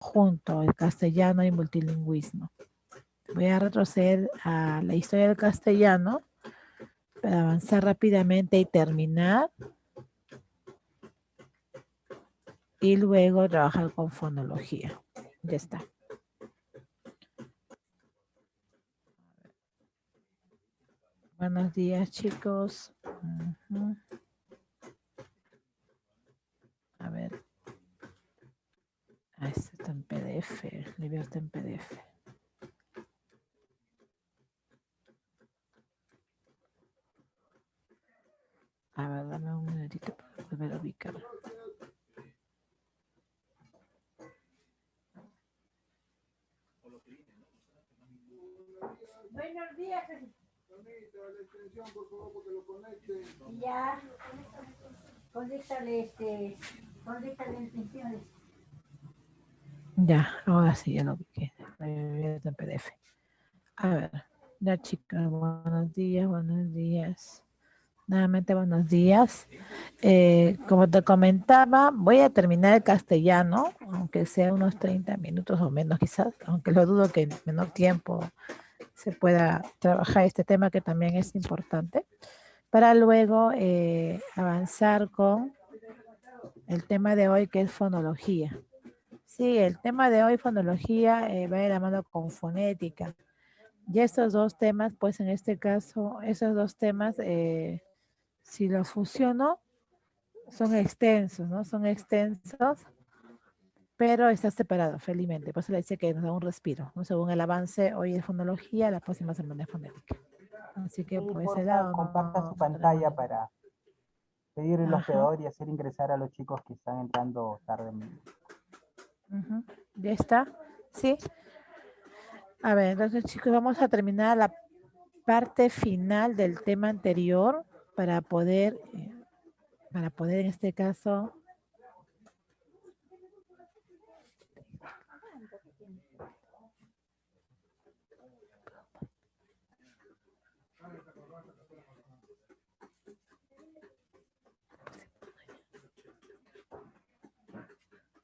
junto, el castellano y multilingüismo. Voy a retroceder a la historia del castellano para avanzar rápidamente y terminar. Y luego trabajar con fonología. Ya está. Buenos días, chicos. A ver. Ah, este está en PDF. Libertad en PDF. A ver, dame un minutito para poder ubicar. Buenos días. La extensión, por favor, porque lo conecten. Ya. Conéctale extensiones. Ya, ahora sí, ya lo ubiqué. En PDF. A ver, ya chicas, buenos días, buenos días. Nuevamente buenos días. Como te comentaba, voy a terminar el castellano, aunque sea unos 30 minutos o menos quizás, aunque lo dudo que en menor tiempo se pueda trabajar este tema que también es importante, para luego avanzar con el tema de hoy que es fonología. Sí, el tema de hoy, fonología, va de la mano con fonética. Y estos dos temas, pues en este caso, esos dos temas, si los fusiono, son extensos, ¿no? Son extensos, pero está separado, felizmente. Por eso le decía que nos da un respiro, ¿no? Según el avance, hoy es fonología, la próxima semana es fonética. Así que Sí, por ese porfa, lado comparta no, su no tenemos pantalla ningún. para pedir el Ajá. hospedador y hacer ingresar a los chicos que están entrando tarde. ¿Ya está? Sí. A ver, entonces chicos, vamos a terminar la parte final del tema anterior para poder en este caso.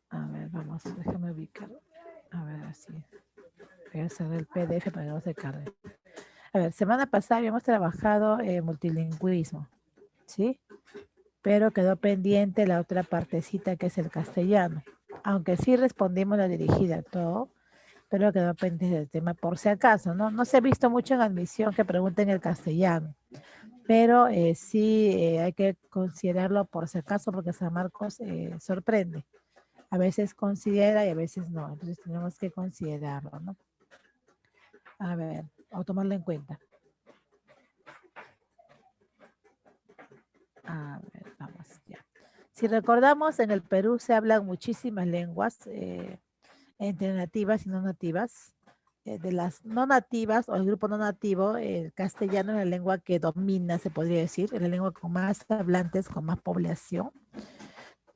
A ver, vamos, déjame ubicar. A ver, así. Voy a hacer el PDF para que no se cargue. A ver, semana pasada habíamos trabajado multilingüismo, ¿sí? Pero quedó pendiente la otra partecita que es el castellano. Aunque sí respondimos la dirigida, todo, pero quedó pendiente del tema por si acaso, ¿no? No se ha visto mucho en admisión que pregunten el castellano, pero sí hay que considerarlo por si acaso porque San Marcos sorprende. A veces considera y a veces no, entonces tenemos que considerarlo, ¿no? A ver, o tomarlo en cuenta. A ver, vamos ya. Si recordamos, en el Perú se hablan muchísimas lenguas, entre nativas y no nativas. De las no nativas o el grupo no nativo, el castellano es la lengua que domina, se podría decir, es la lengua con más hablantes, con más población.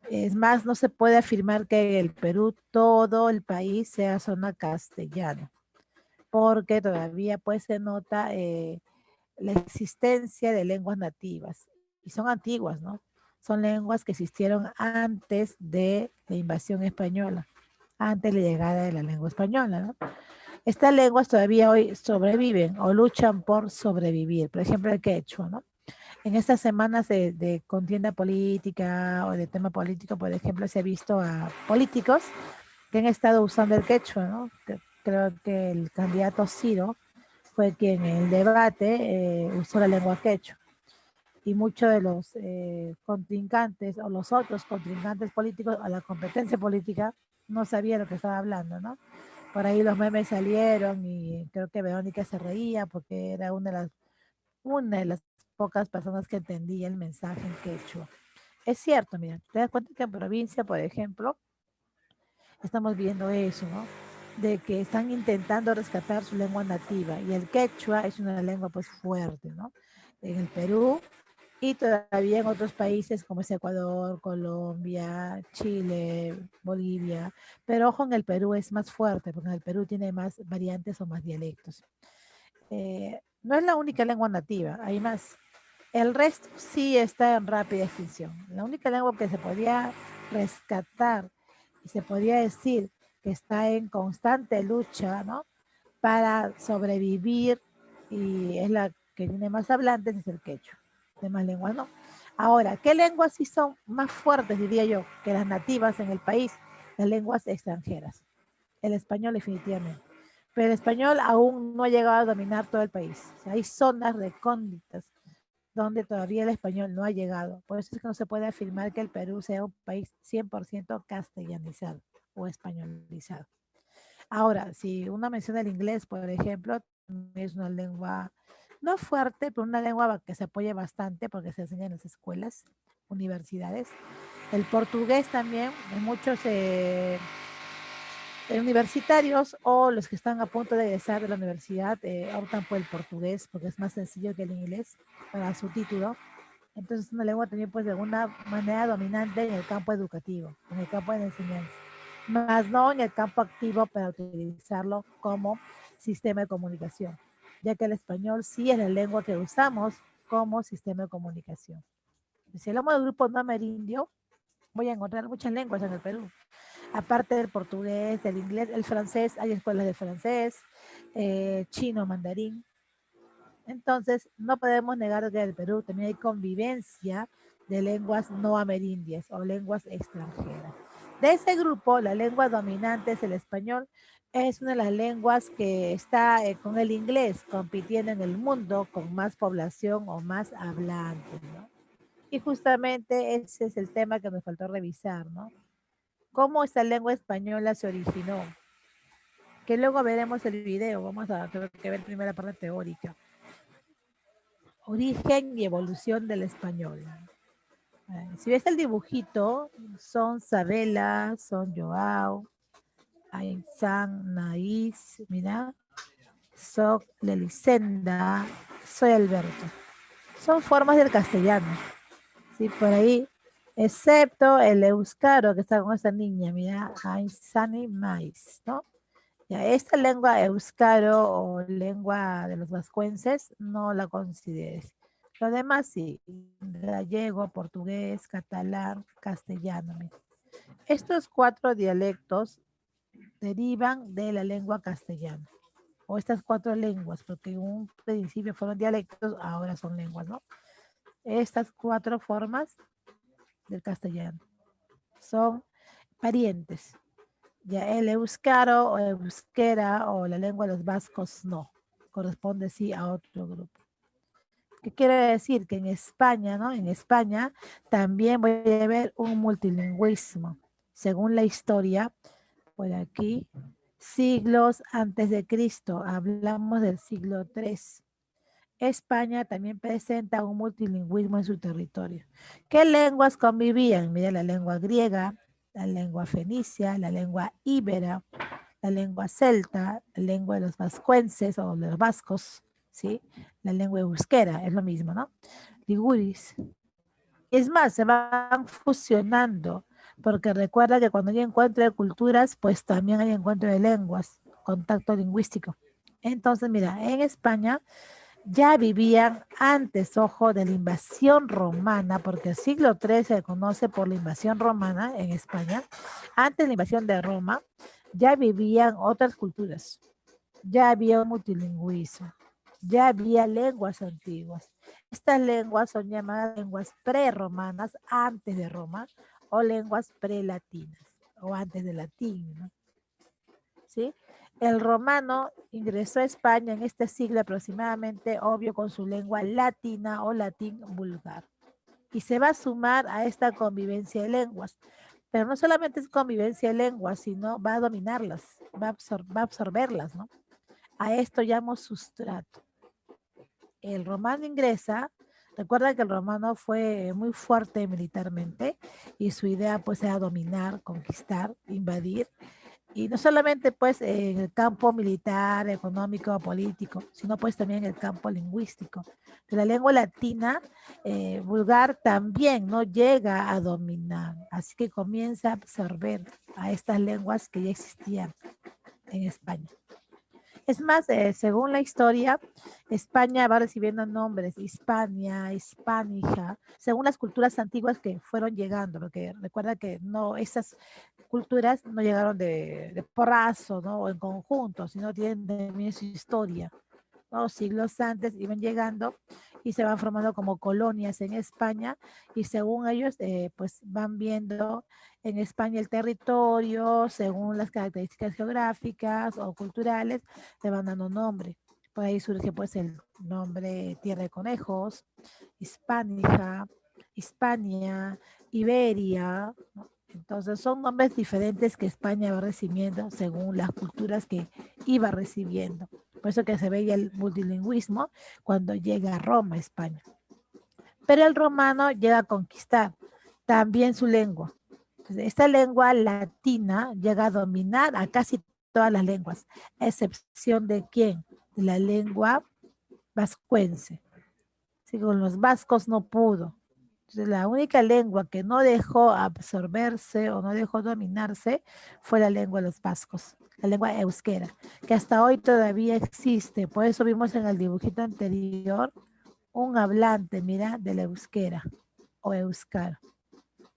Es más, no se puede afirmar que en el Perú todo el país sea zona castellana, porque todavía pues se nota la existencia de lenguas nativas, y son antiguas, ¿no? Son lenguas que existieron antes de la invasión española, antes de la llegada de la lengua española, ¿no? Estas lenguas todavía hoy sobreviven o luchan por sobrevivir, por ejemplo el quechua, ¿no? En estas semanas de contienda política o de tema político, por ejemplo, se ha visto a políticos que han estado usando el quechua, ¿no? Creo que el candidato Ciro fue quien en el debate usó la lengua quechua. Y muchos de los contrincantes o los otros contrincantes políticos a la competencia política no sabían lo que estaba hablando, ¿no? Por ahí los memes salieron y creo que Verónica se reía porque era una de las pocas personas que entendía el mensaje en quechua. Es cierto, mira, te das cuenta que en provincia, por ejemplo, estamos viendo eso, ¿no? De que están intentando rescatar su lengua nativa y el quechua es una lengua pues fuerte, ¿no? En el Perú y todavía en otros países como es Ecuador, Colombia, Chile, Bolivia, pero ojo, en el Perú es más fuerte porque en el Perú tiene más variantes o más dialectos. No es la única lengua nativa, hay más. El resto sí está en rápida extinción. La única lengua que se podía rescatar y se podía decir que está en constante lucha, ¿no? Para sobrevivir, y es la que tiene más hablantes, es el quechua. Demás lenguas no. Ahora, ¿qué lenguas sí son más fuertes, diría yo, que las nativas en el país? Las lenguas extranjeras. El español definitivamente. Pero el español aún no ha llegado a dominar todo el país. O sea, hay zonas recónditas donde todavía el español no ha llegado. Por eso es que no se puede afirmar que el Perú sea un país 100% castellanizado o españolizado. Ahora, si uno menciona el inglés, por ejemplo, es una lengua no fuerte, pero una lengua que se apoya bastante porque se enseña en las escuelas, universidades. El portugués también, en muchos universitarios o los que están a punto de egresar de la universidad optan por el portugués porque es más sencillo que el inglés para su título. Entonces, es una lengua también, pues, de alguna manera dominante en el campo educativo, en el campo de la enseñanza, más no en el campo activo para utilizarlo como sistema de comunicación, ya que el español sí es la lengua que usamos como sistema de comunicación. Si hablamos del grupo no amerindio, voy a encontrar muchas lenguas en el Perú, aparte del portugués, del inglés, el francés, hay escuelas de francés, chino, mandarín. Entonces, no podemos negar que en el Perú también hay convivencia de lenguas no amerindias o lenguas extranjeras. De ese grupo, la lengua dominante es el español. Es una de las lenguas que está con el inglés compitiendo en el mundo con más población o más hablantes, ¿no? Y justamente ese es el tema que nos faltó revisar, ¿no? ¿Cómo esta lengua española se originó? Que luego veremos el video. Vamos a tener que ver primero la parte teórica. Origen y evolución del español. Si ves el dibujito, son Sabela, son Joao, Ainsan, Naís, mira, Soc, Lelicenda, soy Alberto. Son formas del castellano, ¿sí? Por ahí, excepto el euskaro que está con esta niña, mira, Ainsan y Mais, ¿no? Ya, esta lengua euskaro o lengua de los vascuences no la consideres. Lo demás sí, gallego, portugués, catalán, castellano. Mira. Estos 4 dialectos derivan de la lengua castellana, o estas 4 lenguas, porque en un principio fueron dialectos, ahora son lenguas, ¿no? Estas 4 formas del castellano son parientes. Ya el euskaro o euskera o la lengua de los vascos no, corresponde sí a otro grupo. ¿Qué quiere decir? Que en España, ¿no? En España también voy a ver un multilingüismo. Según la historia, por aquí, siglos antes de Cristo, hablamos del siglo III. España también presenta un multilingüismo en su territorio. ¿Qué lenguas convivían? Mira, la lengua griega, la lengua fenicia, la lengua íbera, la lengua celta, la lengua de los vascuences o de los vascos, ¿sí? La lengua euskera, es lo mismo, ¿no? Liguris. Es más, se van fusionando, porque recuerda que cuando hay encuentro de culturas, pues también hay encuentro de lenguas, contacto lingüístico. Entonces, mira, en España ya vivían antes, ojo, de la invasión romana, porque el siglo III se conoce por la invasión romana en España. Antes de la invasión de Roma, ya vivían otras culturas, ya había un multilingüismo, ya había lenguas antiguas. Estas lenguas son llamadas lenguas prerromanas, antes de Roma, o lenguas prelatinas, o antes de latín, ¿no? ¿Sí? El romano ingresó a España en este siglo aproximadamente, obvio, con su lengua latina o latín vulgar. Y se va a sumar a esta convivencia de lenguas. Pero no solamente es convivencia de lenguas, sino va a dominarlas, va a absorberlas, ¿no? A esto llamo sustrato. El romano ingresa, recuerda que el romano fue muy fuerte militarmente y su idea pues era dominar, conquistar, invadir. Y no solamente pues en el campo militar, económico, político, sino pues también en el campo lingüístico. La lengua latina vulgar también no llega a dominar, así que comienza a absorber a estas lenguas que ya existían en España. Es más, según la historia, España va recibiendo nombres, Hispania, Hispánica, según las culturas antiguas que fueron llegando, porque recuerda que no, esas culturas no llegaron de porrazo, ¿no? O en conjunto, sino tienen también su historia, ¿no? Siglos antes iban llegando y se van formando como colonias en España y según ellos, pues van viendo en España el territorio, según las características geográficas o culturales, le van dando nombre. Por ahí surge pues el nombre Tierra de Conejos, Hispánica, Hispania, Iberia, ¿no? Entonces son nombres diferentes que España va recibiendo según las culturas que iba recibiendo. Por eso que se veía el multilingüismo cuando llega a Roma, España. Pero el romano llega a conquistar también su lengua. Entonces, esta lengua latina llega a dominar a casi todas las lenguas, a excepción de quién, de la lengua vascuense. Sí, con los vascos no pudo. Entonces, la única lengua que no dejó absorberse o no dejó dominarse fue la lengua de los vascos, la lengua euskera, que hasta hoy todavía existe. Por eso vimos en el dibujito anterior un hablante, mira, de la euskera o euskara,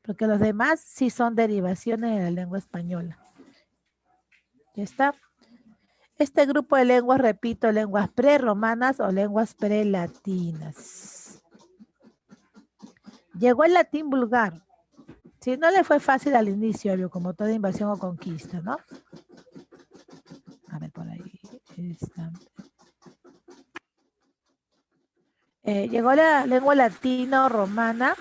porque los demás sí son derivaciones de la lengua española. ¿Ya está? Este grupo de lenguas, repito, lenguas prerromanas o lenguas prelatinas. Llegó el latín vulgar. Sí, no le fue fácil al inicio, obvio, como toda invasión o conquista, ¿no? A ver, por ahí está. Llegó la lengua latino-romana.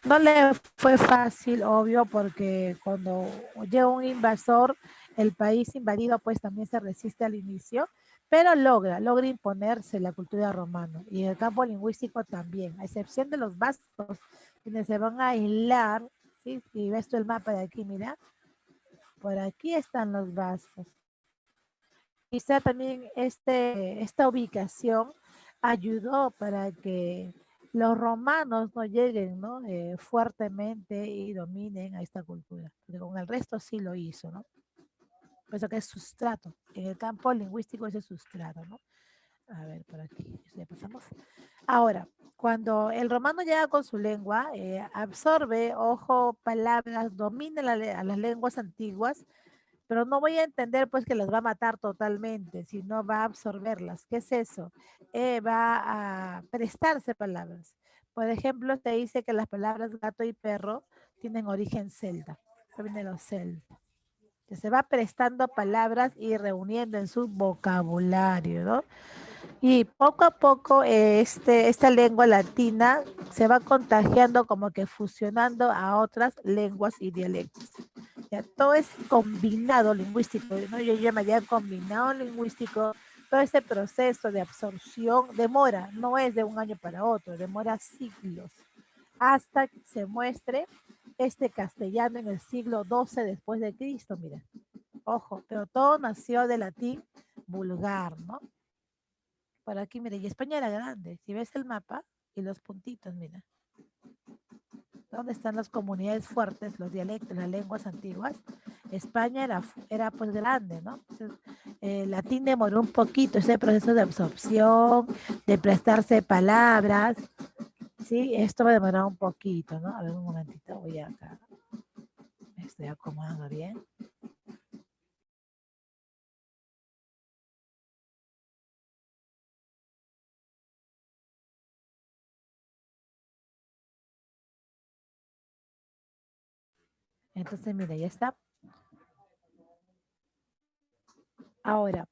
No le fue fácil, obvio, porque cuando llega un invasor, el país invadido pues también se resiste al inicio, pero logra imponerse la cultura romana y en el campo lingüístico también, a excepción de los vascos, quienes se van a aislar, ¿sí? Si ves tú el mapa de aquí, mira, por aquí están los vascos. Quizá también esta ubicación ayudó para que los romanos no lleguen, ¿no? Fuertemente y dominen a esta cultura. Porque con el resto sí lo hizo, ¿no? Por eso que es sustrato. En el campo lingüístico es el sustrato, ¿no? A ver, por aquí, ya pasamos. Ahora, cuando el romano llega con su lengua, absorbe, ojo, palabras, domina a las lenguas antiguas, pero no voy a entender pues que las va a matar totalmente, sino va a absorberlas. ¿Qué es eso? Va a prestarse palabras. Por ejemplo, te dice que las palabras gato y perro tienen origen celta, vienen de los celtas. Que se va prestando palabras y reuniendo en su vocabulario, ¿no? Y poco a poco esta lengua latina se va contagiando como que fusionando a otras lenguas y dialectos. Ya, todo es combinado lingüístico, ¿no? Yo llamaría combinado lingüístico. Todo ese proceso de absorción demora, no es de un año para otro, demora siglos, hasta que se muestre este castellano en el siglo XII después de Cristo, mira. Ojo, pero todo nació de latín vulgar, ¿no? Por aquí, mira, y España era grande. Si ves el mapa y los puntitos, mira. ¿Dónde están las comunidades fuertes, los dialectos, las lenguas antiguas? España era pues grande, ¿no? Entonces, el latín demoró un poquito ese proceso de absorción, de prestarse palabras, ¿sí? Esto va a demorar un poquito, ¿no? A ver, un momentito, voy acá. Me estoy acomodando bien. Entonces, mira, ya está. Ahora,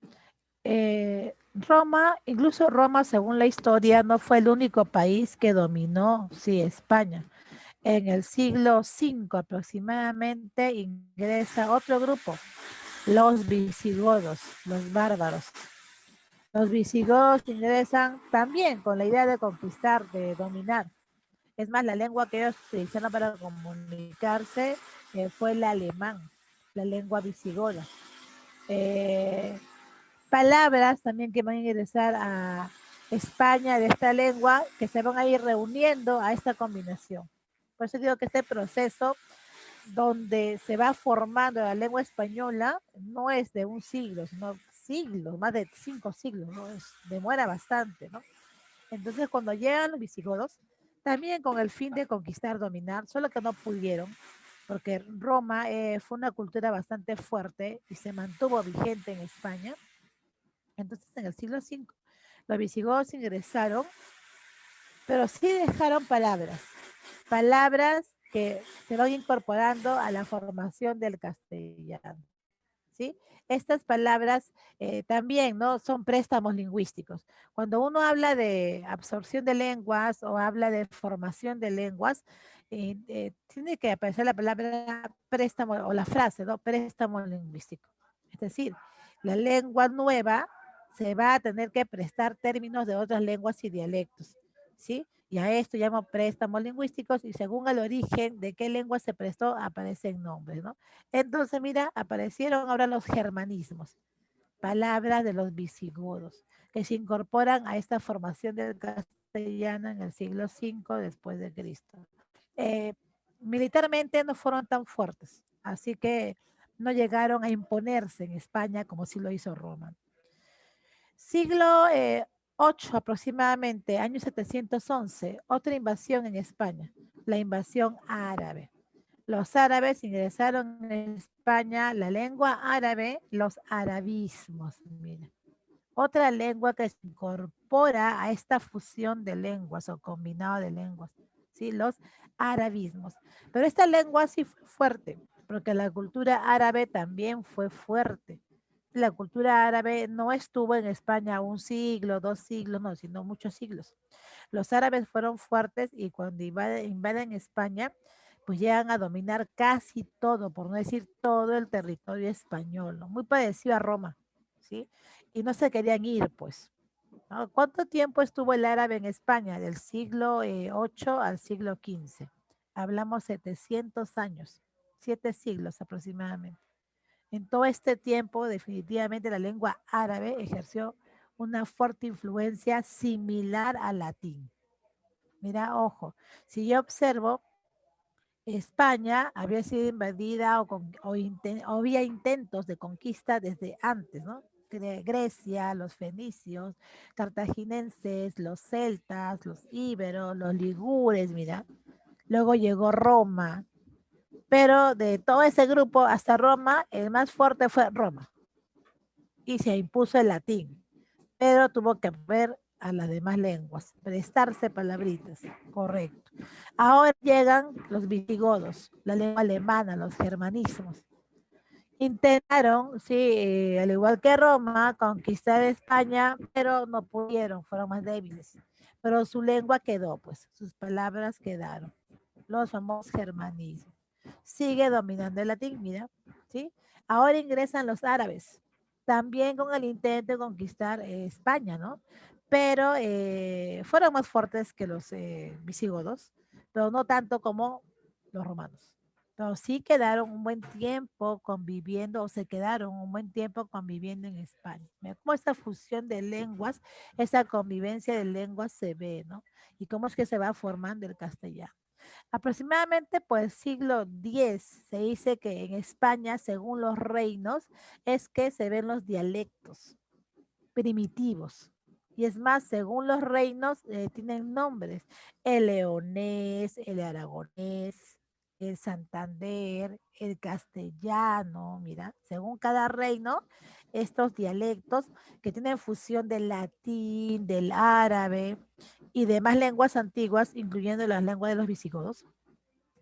Roma, incluso Roma, según la historia, no fue el único país que dominó, sí, España. En el siglo V aproximadamente ingresa otro grupo, los visigodos, los bárbaros. Los visigodos ingresan también con la idea de conquistar, de dominar. Es más, la lengua que ellos utilizaron para comunicarse fue el alemán, la lengua visigoda. Palabras también que van a ingresar a España de esta lengua que se van a ir reuniendo a esta combinación. Por eso digo que este proceso donde se va formando la lengua española no es de un siglo, sino siglos, más de 5 siglos, ¿no? Demora bastante, ¿no? Entonces cuando llegan los visigodos, también con el fin de conquistar, dominar, solo que no pudieron, porque Roma fue una cultura bastante fuerte y se mantuvo vigente en España. Entonces, en el siglo V, los visigodos ingresaron, pero sí dejaron palabras que se van incorporando a la formación del castellano. ¿Sí? Estas palabras también, ¿no? Son préstamos lingüísticos. Cuando uno habla de absorción de lenguas o habla de formación de lenguas, tiene que aparecer la palabra préstamo o la frase, ¿no? Préstamo lingüístico. Es decir, la lengua nueva se va a tener que prestar términos de otras lenguas y dialectos, ¿sí? Y a esto llamo préstamos lingüísticos y según el origen de qué lengua se prestó, aparecen nombres, ¿no? Entonces, mira, aparecieron ahora los germanismos, palabras de los visigodos, que se incorporan a esta formación del castellano en el siglo V después de Cristo. Militarmente no fueron tan fuertes, así que no llegaron a imponerse en España como sí lo hizo Roma. Siglo VIII aproximadamente, año 711, otra invasión en España, la invasión árabe. Los árabes ingresaron en España, la lengua árabe, los arabismos. Mira. Otra lengua que se incorpora a esta fusión de lenguas o combinado de lenguas, ¿sí? Los arabismos. Pero esta lengua sí fue fuerte, porque la cultura árabe también fue fuerte. La cultura árabe no estuvo en España un siglo, 2 siglos, no, sino muchos siglos. Los árabes fueron fuertes y cuando invaden España, pues llegan a dominar casi todo, por no decir todo el territorio español, ¿no? Muy parecido a Roma, ¿sí? Y no se querían ir, pues, ¿no? ¿Cuánto tiempo estuvo el árabe en España? Del siglo VIII al siglo XV. Hablamos 700 años, 7 siglos aproximadamente. En todo este tiempo, definitivamente la lengua árabe ejerció una fuerte influencia similar al latín. Mira, ojo, si yo observo, España había sido invadida o había intentos de conquista desde antes, ¿no? Grecia, los fenicios, cartaginenses, los celtas, los íberos, los ligures, mira. Luego llegó Roma, pero de todo ese grupo hasta Roma, el más fuerte fue Roma y se impuso el latín, pero tuvo que ver a las demás lenguas, prestarse palabritas, correcto. Ahora llegan los visigodos, la lengua alemana, los germanismos. Intentaron, sí, al igual que Roma, conquistar España, pero no pudieron, fueron más débiles. Pero su lengua quedó, pues, sus palabras quedaron. Los famosos germanismos. Sigue dominando el latín, mira, ¿sí? Ahora ingresan los árabes, también con el intento de conquistar España, ¿no? Pero fueron más fuertes que los visigodos, pero no tanto como los romanos. Pero sí quedaron un buen tiempo conviviendo, o se quedaron un buen tiempo conviviendo en España. Mira cómo esta fusión de lenguas, esa convivencia de lenguas se ve, ¿no? Y cómo es que se va formando el castellano. Aproximadamente pues siglo X se dice que en España, según los reinos, es que se ven los dialectos primitivos. Y es más, según los reinos, tienen nombres. El leonés, el aragonés, el Santander, el castellano, mira, según cada reino, estos dialectos que tienen fusión del latín, del árabe y demás lenguas antiguas, incluyendo las lenguas de los visigodos.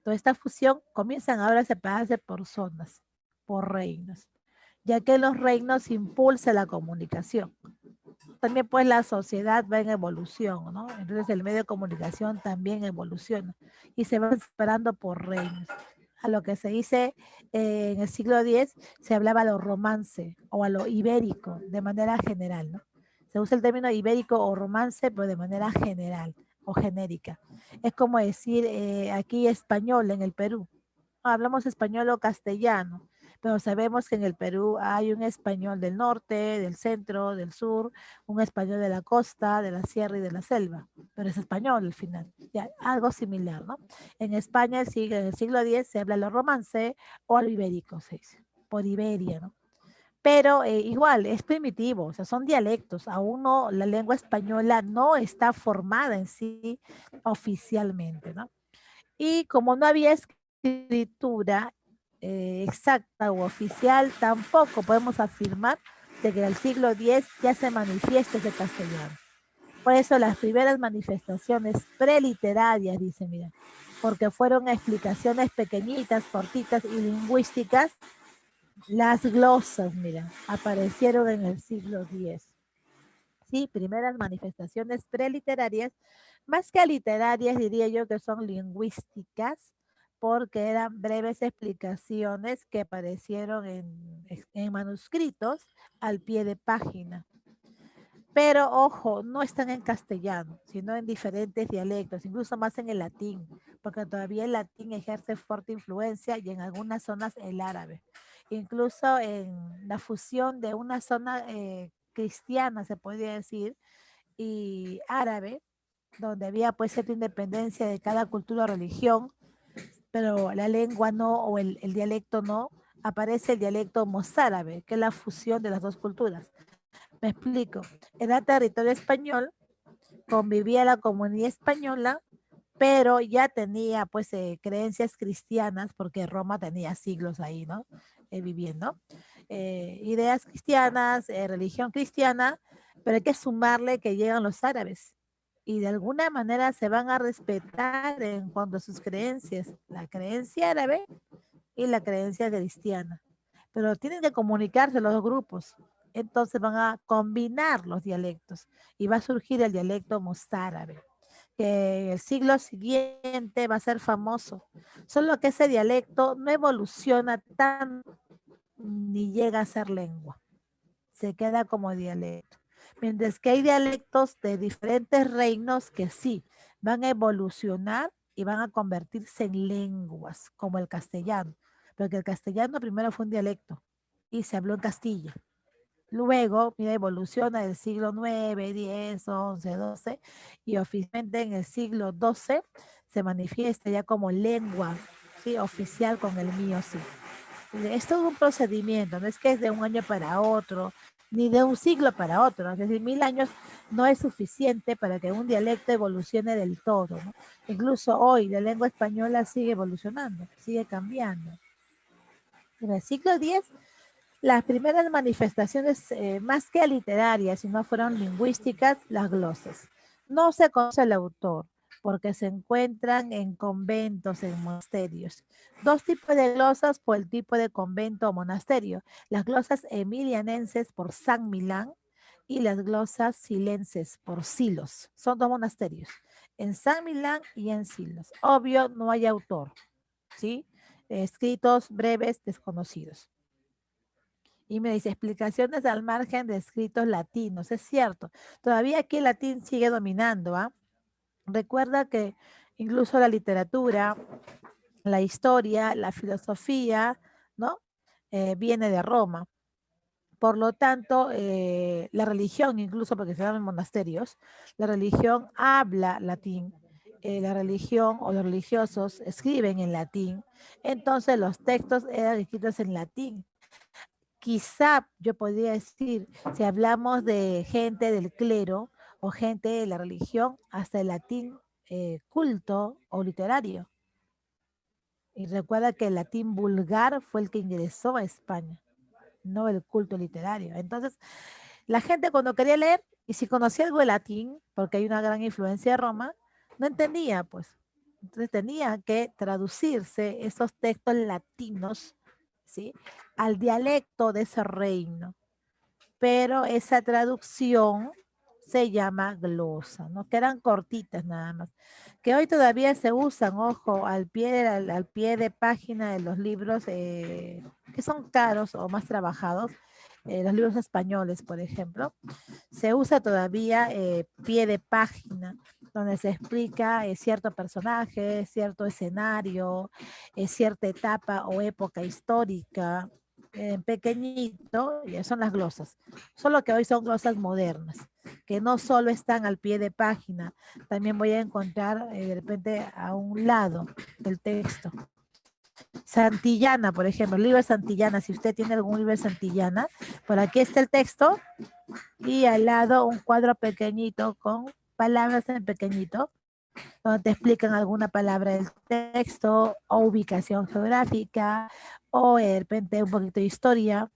Toda esta fusión comienzan ahora a separarse por zonas, por reinos, ya que los reinos impulsan la comunicación. También pues la sociedad va en evolución, ¿no? Entonces el medio de comunicación también evoluciona y se va separando por reinos. A lo que se dice en el siglo X se hablaba a lo romance o a lo ibérico de manera general, ¿no? Se usa el término ibérico o romance, pero de manera general o genérica. Es como decir aquí español en el Perú. Hablamos español o castellano, pero sabemos que en el Perú hay un español del norte, del centro, del sur, un español de la costa, de la sierra y de la selva, pero es español al final, ya, algo similar, ¿no? En España en el siglo X se habla lo romance o al ibérico, se dice, por Iberia, ¿no? Pero igual, es primitivo, o sea, son dialectos, aún no, la lengua española no está formada en sí oficialmente, ¿no? Y como no había escritura exacta o oficial, tampoco podemos afirmar de que en el siglo X ya se manifiesta ese castellano. Por eso las primeras manifestaciones preliterarias, dice, mira, porque fueron explicaciones pequeñitas, cortitas y lingüísticas, las glosas, mira, aparecieron en el siglo X. Sí, primeras manifestaciones preliterarias, más que literarias diría yo que son lingüísticas, porque eran breves explicaciones que aparecieron en manuscritos al pie de página. Pero ojo, no están en castellano, sino en diferentes dialectos, incluso más en el latín, porque todavía el latín ejerce fuerte influencia y en algunas zonas el árabe. Incluso en la fusión de una zona cristiana, se podría decir, y árabe, donde había pues cierta independencia de cada cultura o religión, pero la lengua no o el dialecto no, aparece el dialecto mozárabe, que es la fusión de las dos culturas. Me explico. Era territorio español, convivía la comunidad española, pero ya tenía pues creencias cristianas, porque Roma tenía siglos ahí, ¿no? Viviendo. Ideas cristianas, religión cristiana, pero hay que sumarle que llegan los árabes y de alguna manera se van a respetar en cuanto a sus creencias, la creencia árabe y la creencia cristiana. Pero tienen que comunicarse los dos grupos. Entonces van a combinar los dialectos y va a surgir el dialecto mozárabe, que el siglo siguiente va a ser famoso. Solo que ese dialecto no evoluciona tanto ni llega a ser lengua. Se queda como dialecto. Mientras que hay dialectos de diferentes reinos que sí van a evolucionar y van a convertirse en lenguas, como el castellano. Porque el castellano primero fue un dialecto y se habló en Castilla. Luego, mira, evoluciona del siglo 9, 10, 11, 12 y oficialmente en el siglo 12 se manifiesta ya como lengua, ¿sí? Oficial con el mío, sí. Es todo un procedimiento, no es que es de un año para otro, ni de un siglo para otro. Es decir, 1000 años no es suficiente para que un dialecto evolucione del todo, ¿no? Incluso hoy la lengua española sigue evolucionando, sigue cambiando. En el siglo X, las primeras manifestaciones, más que literarias, sino fueron lingüísticas, las glosas. No se conoce el autor, porque se encuentran en conventos, en monasterios. Dos tipos de glosas por el tipo de convento o monasterio. Las glosas emilianenses por San Milán y las glosas silenses por Silos. Son dos monasterios, en San Milán y en Silos. Obvio, no hay autor, ¿sí? Escritos breves, desconocidos. Y me dice, explicaciones al margen de escritos latinos. Es cierto, todavía aquí el latín sigue dominando, ¿ah? Recuerda que incluso la literatura, la historia, la filosofía, ¿no? Viene de Roma. Por lo tanto, la religión, incluso porque se llaman monasterios, la religión habla latín. La religión o los religiosos escriben en latín. Entonces los textos eran escritos en latín. Quizá yo podría decir, si hablamos de gente del clero o gente de la religión, hasta el latín culto o literario. Y recuerda que el latín vulgar fue el que ingresó a España, no el culto literario. Entonces, la gente cuando quería leer, y si conocía algo de latín, porque hay una gran influencia de Roma, no entendía, pues. Entonces tenía que traducirse esos textos latinos, ¿sí? Al dialecto de ese reino. Pero esa traducción se llama glosa, ¿no? Que eran cortitas nada más. Que hoy todavía se usan, ojo, al pie de página de los libros que son caros o más trabajados, los libros españoles, por ejemplo, se usa todavía pie de página, donde se explica cierto personaje, cierto escenario, cierta etapa o época histórica, en pequeñito, ya son las glosas, solo que hoy son glosas modernas, que no solo están al pie de página, también voy a encontrar de repente a un lado del texto. Santillana, por ejemplo, el libro de Santillana, si usted tiene algún libro de Santillana, por aquí está el texto y al lado un cuadro pequeñito con palabras en pequeñito donde te explican alguna palabra del texto o ubicación geográfica o de repente un poquito de historia.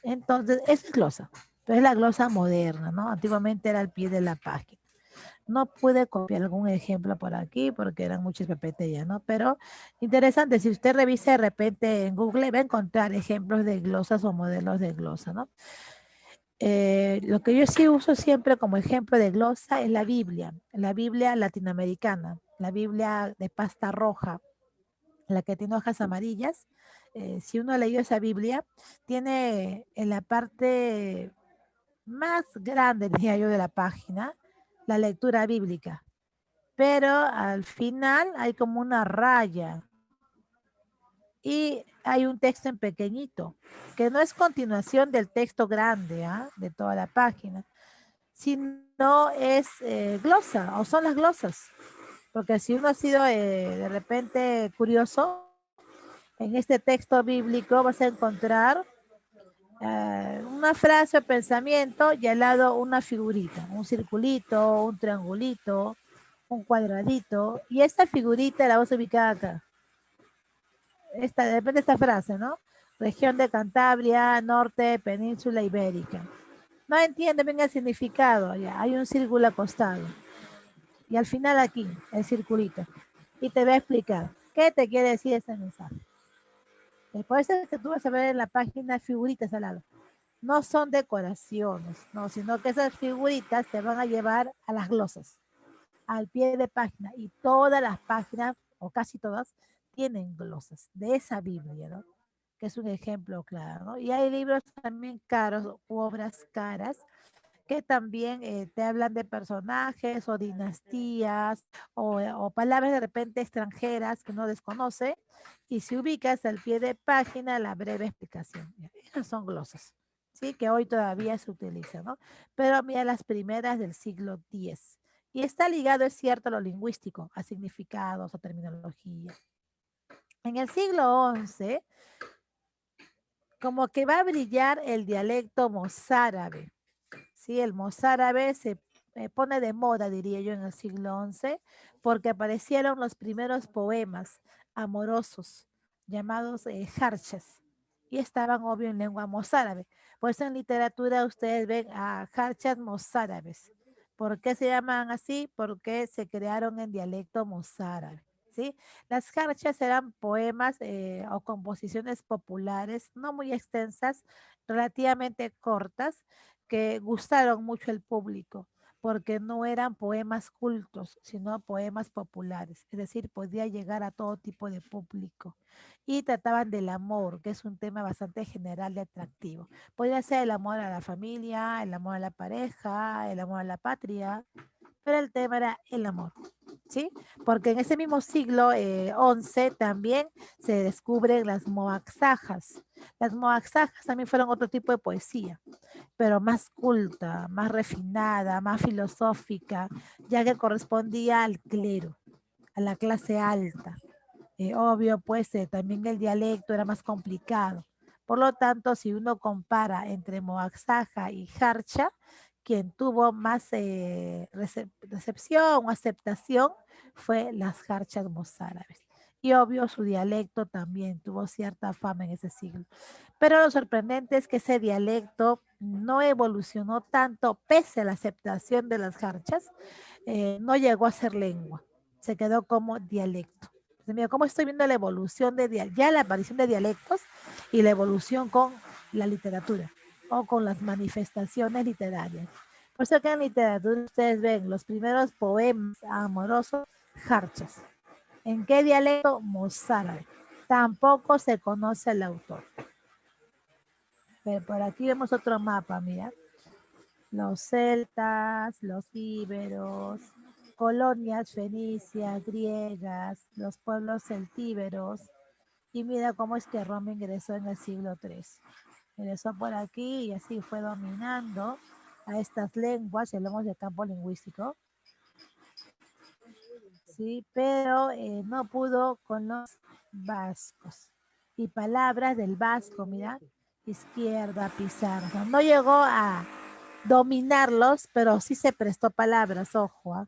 Entonces, es glosa, pero es la glosa moderna, ¿no? Antiguamente era al pie de la página. No pude copiar algún ejemplo por aquí porque eran muchos PPT ya, ¿no? Pero interesante, si usted revisa de repente en Google, va a encontrar ejemplos de glosas o modelos de glosa, ¿no? Lo que yo sí uso siempre como ejemplo de glosa es la Biblia latinoamericana, la Biblia de pasta roja, la que tiene hojas amarillas. Si uno ha leído esa Biblia, tiene en la parte más grande, diría yo, de la página, la lectura bíblica, pero al final hay como una raya y hay un texto en pequeñito, que no es continuación del texto grande, ¿ah? De toda la página, sino es glosa, o son las glosas, porque si uno ha sido de repente curioso, en este texto bíblico vas a encontrar una frase o pensamiento y al lado una figurita, un circulito, un triangulito, un cuadradito, y esta figurita la vas a ubicar acá. Depende de esta frase, ¿no? Región de Cantabria, norte, península ibérica. No entiende bien el significado, ya. Hay un círculo acostado. Y al final aquí, el circulito. Y te va a explicar qué te quiere decir ese mensaje. Por eso es que tú vas a ver en la página figuritas al lado. No son decoraciones, no, sino que esas figuritas te van a llevar a las glosas, al pie de página. Y todas las páginas, o casi todas, tienen glosas de esa Biblia, ¿no? Que es un ejemplo claro, ¿no? Y hay libros también caros, u obras caras, que también te hablan de personajes o dinastías o palabras de repente extranjeras que no desconoce y si ubicas al pie de página la breve explicación. Esas son glosas, ¿sí? Que hoy todavía se utilizan, ¿no? Pero mira las primeras del siglo X. Y está ligado, es cierto, a lo lingüístico, a significados, a terminología. En el siglo XI, como que va a brillar el dialecto mozárabe. Sí, el mozárabe se pone de moda, diría yo, en el siglo XI, porque aparecieron los primeros poemas amorosos llamados jarchas y estaban, obvio, en lengua mozárabe. Por eso en literatura ustedes ven a jarchas mozárabes. ¿Por qué se llaman así? Porque se crearon en dialecto mozárabe. ¿Sí? Las jarchas eran poemas o composiciones populares, no muy extensas, relativamente cortas, que gustaron mucho al público, porque no eran poemas cultos, sino poemas populares, es decir, podía llegar a todo tipo de público. Y trataban del amor, que es un tema bastante general y atractivo. Podría ser el amor a la familia, el amor a la pareja, el amor a la patria, pero el tema era el amor, ¿sí? Porque en ese mismo siglo XI también se descubren las moaxajas. Las moaxajas también fueron otro tipo de poesía, pero más culta, más refinada, más filosófica, ya que correspondía al clero, a la clase alta. Obvio, pues también el dialecto era más complicado. Por lo tanto, si uno compara entre Moaxaja y Jarcha, quien tuvo más recepción o aceptación fue las Jarchas mozárabes. Y obvio, su dialecto también tuvo cierta fama en ese siglo. Pero lo sorprendente es que ese dialecto no evolucionó tanto, pese a la aceptación de las Jarchas, no llegó a ser lengua, se quedó como dialecto. Mira, cómo estoy viendo la evolución de ya la aparición de dialectos y la evolución con la literatura o con las manifestaciones literarias. Por eso que en literatura ustedes ven los primeros poemas amorosos, jarchas. ¿En qué dialecto? Mozárabe. Tampoco se conoce el autor. Pero por aquí vemos otro mapa, mira. Los celtas, los íberos, colonias fenicias, griegas, los pueblos celtíberos. Y mira cómo es que Roma ingresó en el siglo III. Ingresó por aquí y así fue dominando a estas lenguas, si hablamos de campo lingüístico, sí, pero no pudo con los vascos. Y palabras del vasco, mira, izquierda, pizarra. No llegó a dominarlos, pero sí se prestó palabras, ojo, ¿eh?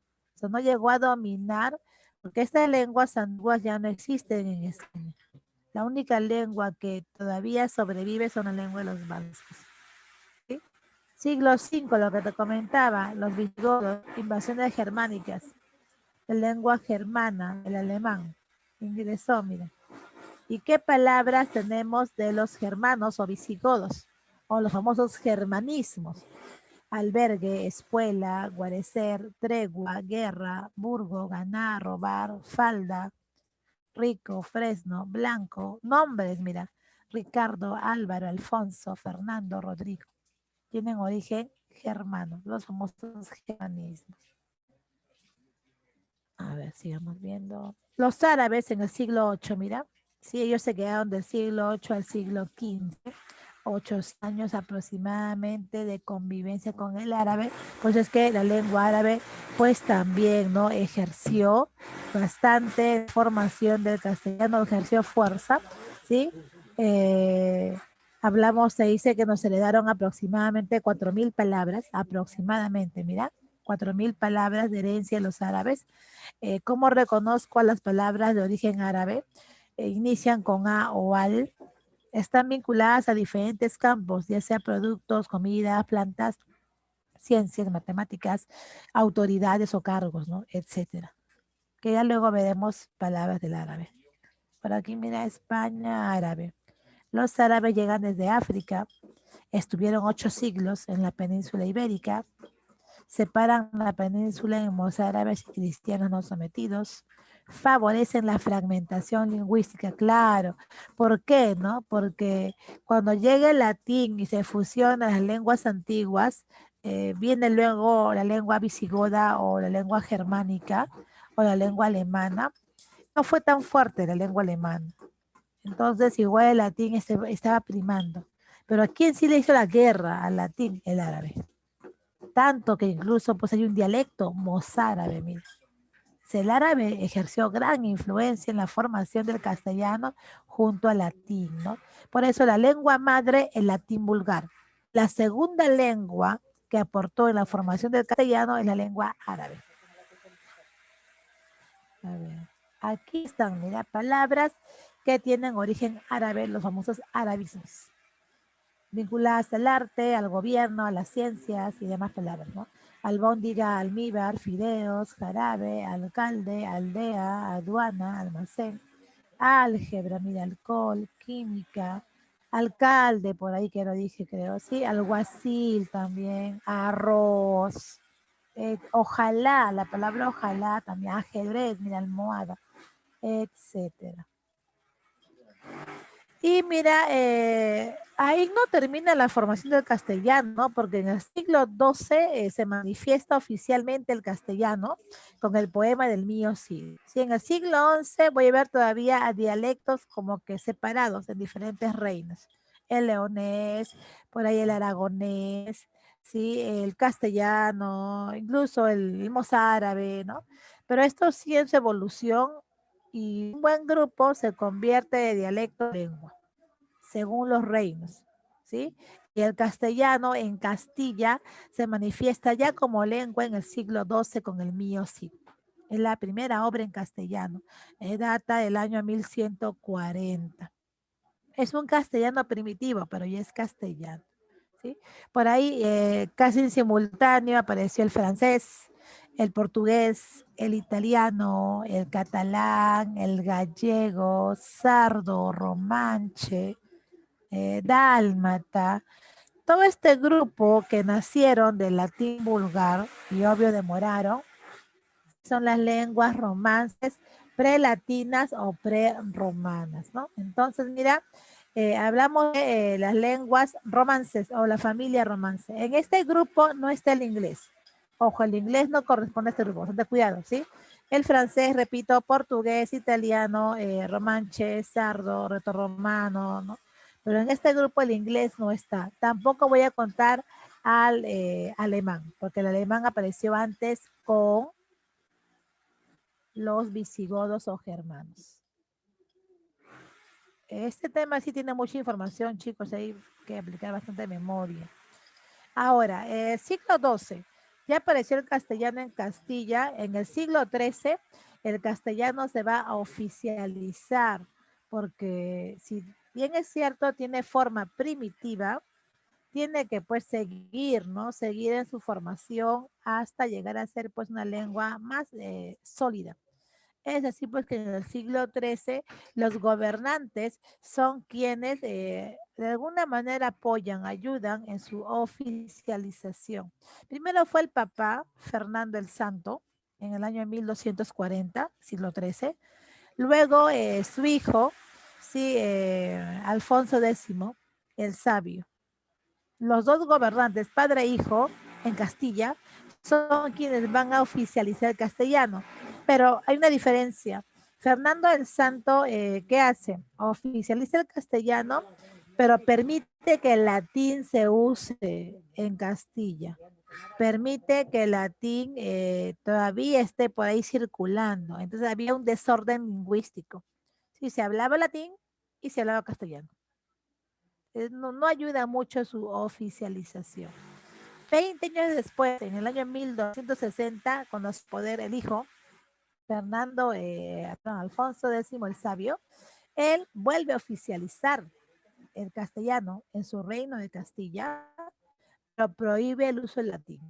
sea, no llegó a dominar, porque estas lenguas antiguas ya no existen en España. La única lengua que todavía sobrevive son las lenguas de los vascos. ¿Sí? Siglo V, lo que te comentaba, los visigodos, invasiones germánicas, la lengua germana, el alemán, ingresó, mira. ¿Y qué palabras tenemos de los germanos o visigodos? O los famosos germanismos. Albergue, espuela, guarecer, tregua, guerra, burgo, ganar, robar, falda, rico, fresno, blanco, nombres, mira, Ricardo, Álvaro, Alfonso, Fernando, Rodrigo. Tienen origen germano, los famosos germanismos. A ver, sigamos viendo. Los árabes en el siglo VIII, mira, sí, ellos se quedaron del siglo VIII al siglo XV, 8 años aproximadamente de convivencia con el árabe, pues es que la lengua árabe pues también, ¿no? Ejerció bastante formación del castellano, ejerció fuerza, ¿sí? Hablamos, se dice que nos heredaron aproximadamente 4.000 palabras, aproximadamente, mira, 4.000 palabras de herencia de los árabes. ¿Cómo reconozco a las palabras de origen árabe? Inician con A o al, están vinculadas a diferentes campos, ya sea productos, comida, plantas, ciencias, matemáticas, autoridades o cargos, ¿no? Etcétera. Que ya luego veremos palabras del árabe. Por aquí mira España árabe. Los árabes llegan desde África, estuvieron 8 siglos en la península ibérica, separan la península en mozárabes y cristianos no sometidos, favorecen la fragmentación lingüística, claro. ¿Por qué? ¿No? Porque cuando llega el latín y se fusionan las lenguas antiguas, viene luego la lengua visigoda o la lengua germánica o la lengua alemana. No fue tan fuerte la lengua alemana. Entonces, igual el latín estaba primando. Pero ¿a quién sí le hizo la guerra al latín? El árabe. Tanto que incluso pues hay un dialecto mozárabe, mira. El árabe ejerció gran influencia en la formación del castellano junto al latín, ¿no? Por eso la lengua madre, el latín vulgar. La segunda lengua que aportó en la formación del castellano es la lengua árabe. A ver, aquí están, mira, palabras que tienen origen árabe, los famosos arabismos, vinculadas al arte, al gobierno, a las ciencias y demás palabras, ¿no? Albóndiga, almíbar, fideos, jarabe, alcalde, aldea, aduana, almacén, álgebra, mira, alcohol, química, alcalde, por ahí que lo dije, creo, sí, alguacil también, arroz, ojalá, la palabra ojalá también, ajedrez, mira, almohada, etcétera. Y mira, ahí no termina la formación del castellano, porque en el siglo XII se manifiesta oficialmente el castellano con el poema del Mío Cid. Sí, en el siglo XI voy a ver todavía a dialectos como que separados en diferentes reinos. El leonés, por ahí el aragonés, ¿sí? El castellano, incluso el mozárabe, ¿no? Pero esto sí en su evolución y un buen grupo se convierte de dialecto a lengua, según los reinos, ¿sí? Y el castellano en Castilla se manifiesta ya como lengua en el siglo XII con el Mío Cid. Es la primera obra en castellano. Data del año 1140. Es un castellano primitivo, pero ya es castellano, ¿sí? Por ahí, casi en simultáneo, apareció el francés, el portugués, el italiano, el catalán, el gallego, sardo, romanche, dálmata. Todo este grupo que nacieron del latín vulgar y obvio demoraron, son las lenguas romances prelatinas o preromanas, ¿no? Entonces, mira, hablamos de las lenguas romances o la familia romance. En este grupo no está el inglés. Ojo, el inglés no corresponde a este grupo, de cuidado, ¿sí? El francés, repito, portugués, italiano, romanche, sardo, retorromano, ¿no? Pero en este grupo el inglés no está. Tampoco voy a contar al alemán, porque el alemán apareció antes con los visigodos o germanos. Este tema sí tiene mucha información, chicos, hay que aplicar bastante memoria. Ahora, siglo XII, Ya apareció el castellano en Castilla. En el siglo XIII, el castellano se va a oficializar, porque si bien es cierto, tiene forma primitiva, tiene que pues seguir, ¿no? Seguir en su formación hasta llegar a ser pues una lengua más sólida. Es así pues que en el siglo XIII los gobernantes son quienes de alguna manera apoyan, ayudan en su oficialización. Primero fue el Papa Fernando el Santo en el año 1240, siglo XIII. Luego su hijo, sí, Alfonso X, el Sabio. Los dos gobernantes, padre e hijo, en Castilla, son quienes van a oficializar el castellano. Pero hay una diferencia. Fernando el Santo, ¿qué hace? Oficializa el castellano, pero permite que el latín se use en Castilla. Permite que el latín todavía esté por ahí circulando. Entonces había un desorden lingüístico. Sí, se hablaba latín y se hablaba castellano. No ayuda mucho su oficialización. 20 años después, en el año 1260, con su poder el hijo, Alfonso X el Sabio, él vuelve a oficializar el castellano en su reino de Castilla, pero prohíbe el uso del latín.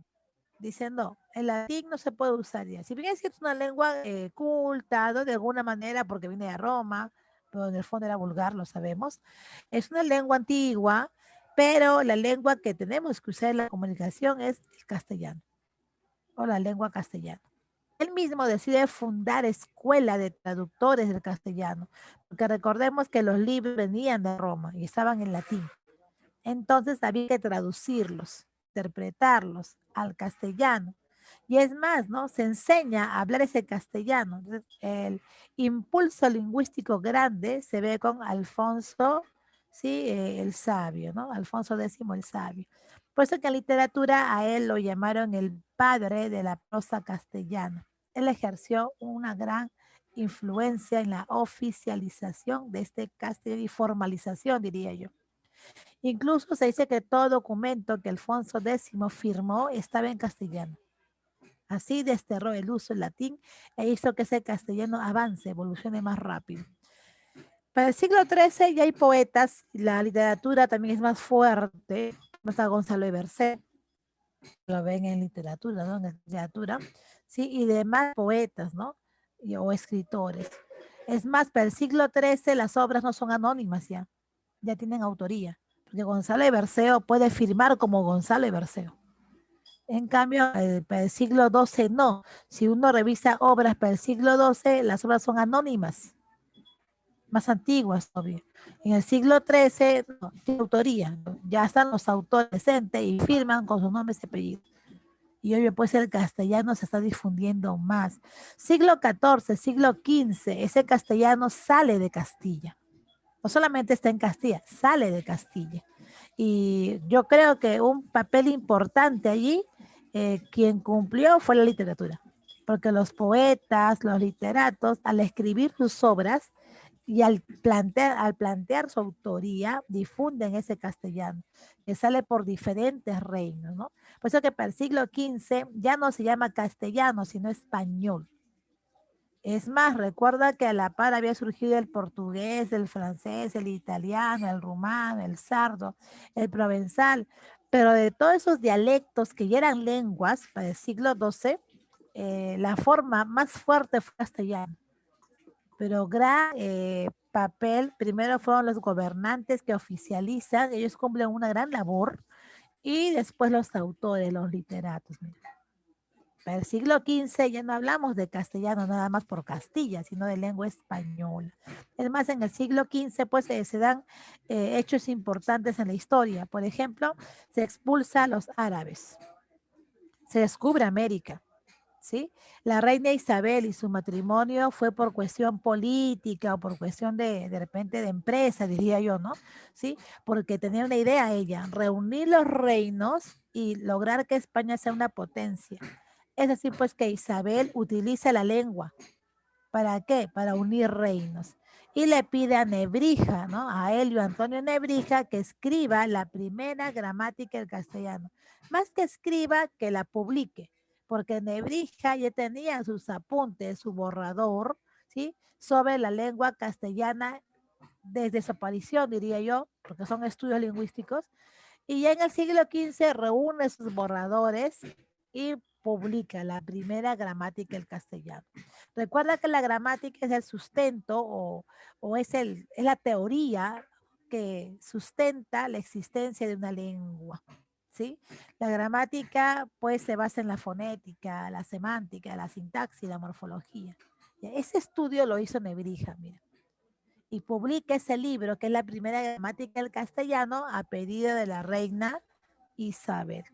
Dice, no, el latín no se puede usar ya. Si bien es que es una lengua culta, ¿no? De alguna manera, porque viene de Roma, pero en el fondo era vulgar, lo sabemos. Es una lengua antigua, pero la lengua que tenemos que usar en la comunicación es el castellano, o la lengua castellana. Él mismo decide fundar escuela de traductores del castellano, porque recordemos que los libros venían de Roma y estaban en latín. Entonces había que traducirlos, interpretarlos al castellano. Y es más, ¿no? Se enseña a hablar ese castellano. Entonces, el impulso lingüístico grande se ve con Alfonso, ¿sí? El Sabio, ¿no? Alfonso X el Sabio. Por eso que en literatura a él lo llamaron el padre de la prosa castellana. Él ejerció una gran influencia en la oficialización de este castellano y formalización, diría yo. Incluso se dice que todo documento que Alfonso X firmó estaba en castellano. Así desterró el uso del latín e hizo que ese castellano avance, evolucione más rápido. Para el siglo XIII ya hay poetas, la literatura también es más fuerte. Está Gonzalo de Bercé, lo ven en literatura, ¿no? En literatura, ¿sí? Y demás poetas, ¿no? O escritores. Es más, para el siglo XIII las obras no son anónimas ya tienen autoría. Porque Gonzalo de Berceo puede firmar como Gonzalo de Berceo. En cambio, para el siglo XII no. Si uno revisa obras para el siglo XII, las obras son anónimas, más antiguas, obvio. En el siglo XIII, no, tiene autoría. Ya están los autores presentes y firman con sus nombres y apellidos. Y obvio, pues el castellano se está difundiendo más. Siglo XIV, siglo XV, ese castellano sale de Castilla. No solamente está en Castilla, sale de Castilla. Y yo creo que un papel importante allí, quien cumplió fue la literatura, porque los poetas, los literatos, al escribir sus obras y al plantear su autoría, difunden ese castellano, que sale por diferentes reinos, ¿no? Por eso que para el siglo XV ya no se llama castellano, sino español. Es más, recuerda que a la par había surgido el portugués, el francés, el italiano, el rumano, el sardo, el provenzal, pero de todos esos dialectos que ya eran lenguas para el siglo XII, la forma más fuerte fue castellano. Pero gran papel, primero fueron los gobernantes que oficializan, ellos cumplen una gran labor, y después los autores, los literatos. Mira. Para el siglo XV ya no hablamos de castellano nada más por Castilla, sino de lengua española. Es más, en el siglo XV pues se dan hechos importantes en la historia. Por ejemplo, se expulsa a los árabes, se descubre América, ¿sí? La reina Isabel y su matrimonio fue por cuestión política o por cuestión de repente de empresa, diría yo, ¿no? ¿Sí? Porque tenía una idea ella, reunir los reinos y lograr que España sea una potencia. Es así pues que Isabel utiliza la lengua. ¿Para qué? Para unir reinos. y le pide a Nebrija, ¿no? A Helio Antonio Nebrija que escriba la primera gramática del castellano. Más que escriba, que la publique, porque Nebrija ya tenía sus apuntes, su borrador, ¿sí? Sobre la lengua castellana desde su aparición, diría yo, porque son estudios lingüísticos, y ya en el siglo XV reúne sus borradores y publica la primera gramática del castellano. Recuerda que la gramática es el sustento o es la teoría que sustenta la existencia de una lengua. ¿Sí? La gramática pues se basa en la fonética, la semántica, la sintaxis, la morfología. Ese estudio lo hizo Nebrija, mira, y publica ese libro, que es la primera gramática del castellano, a pedido de la reina Isabel.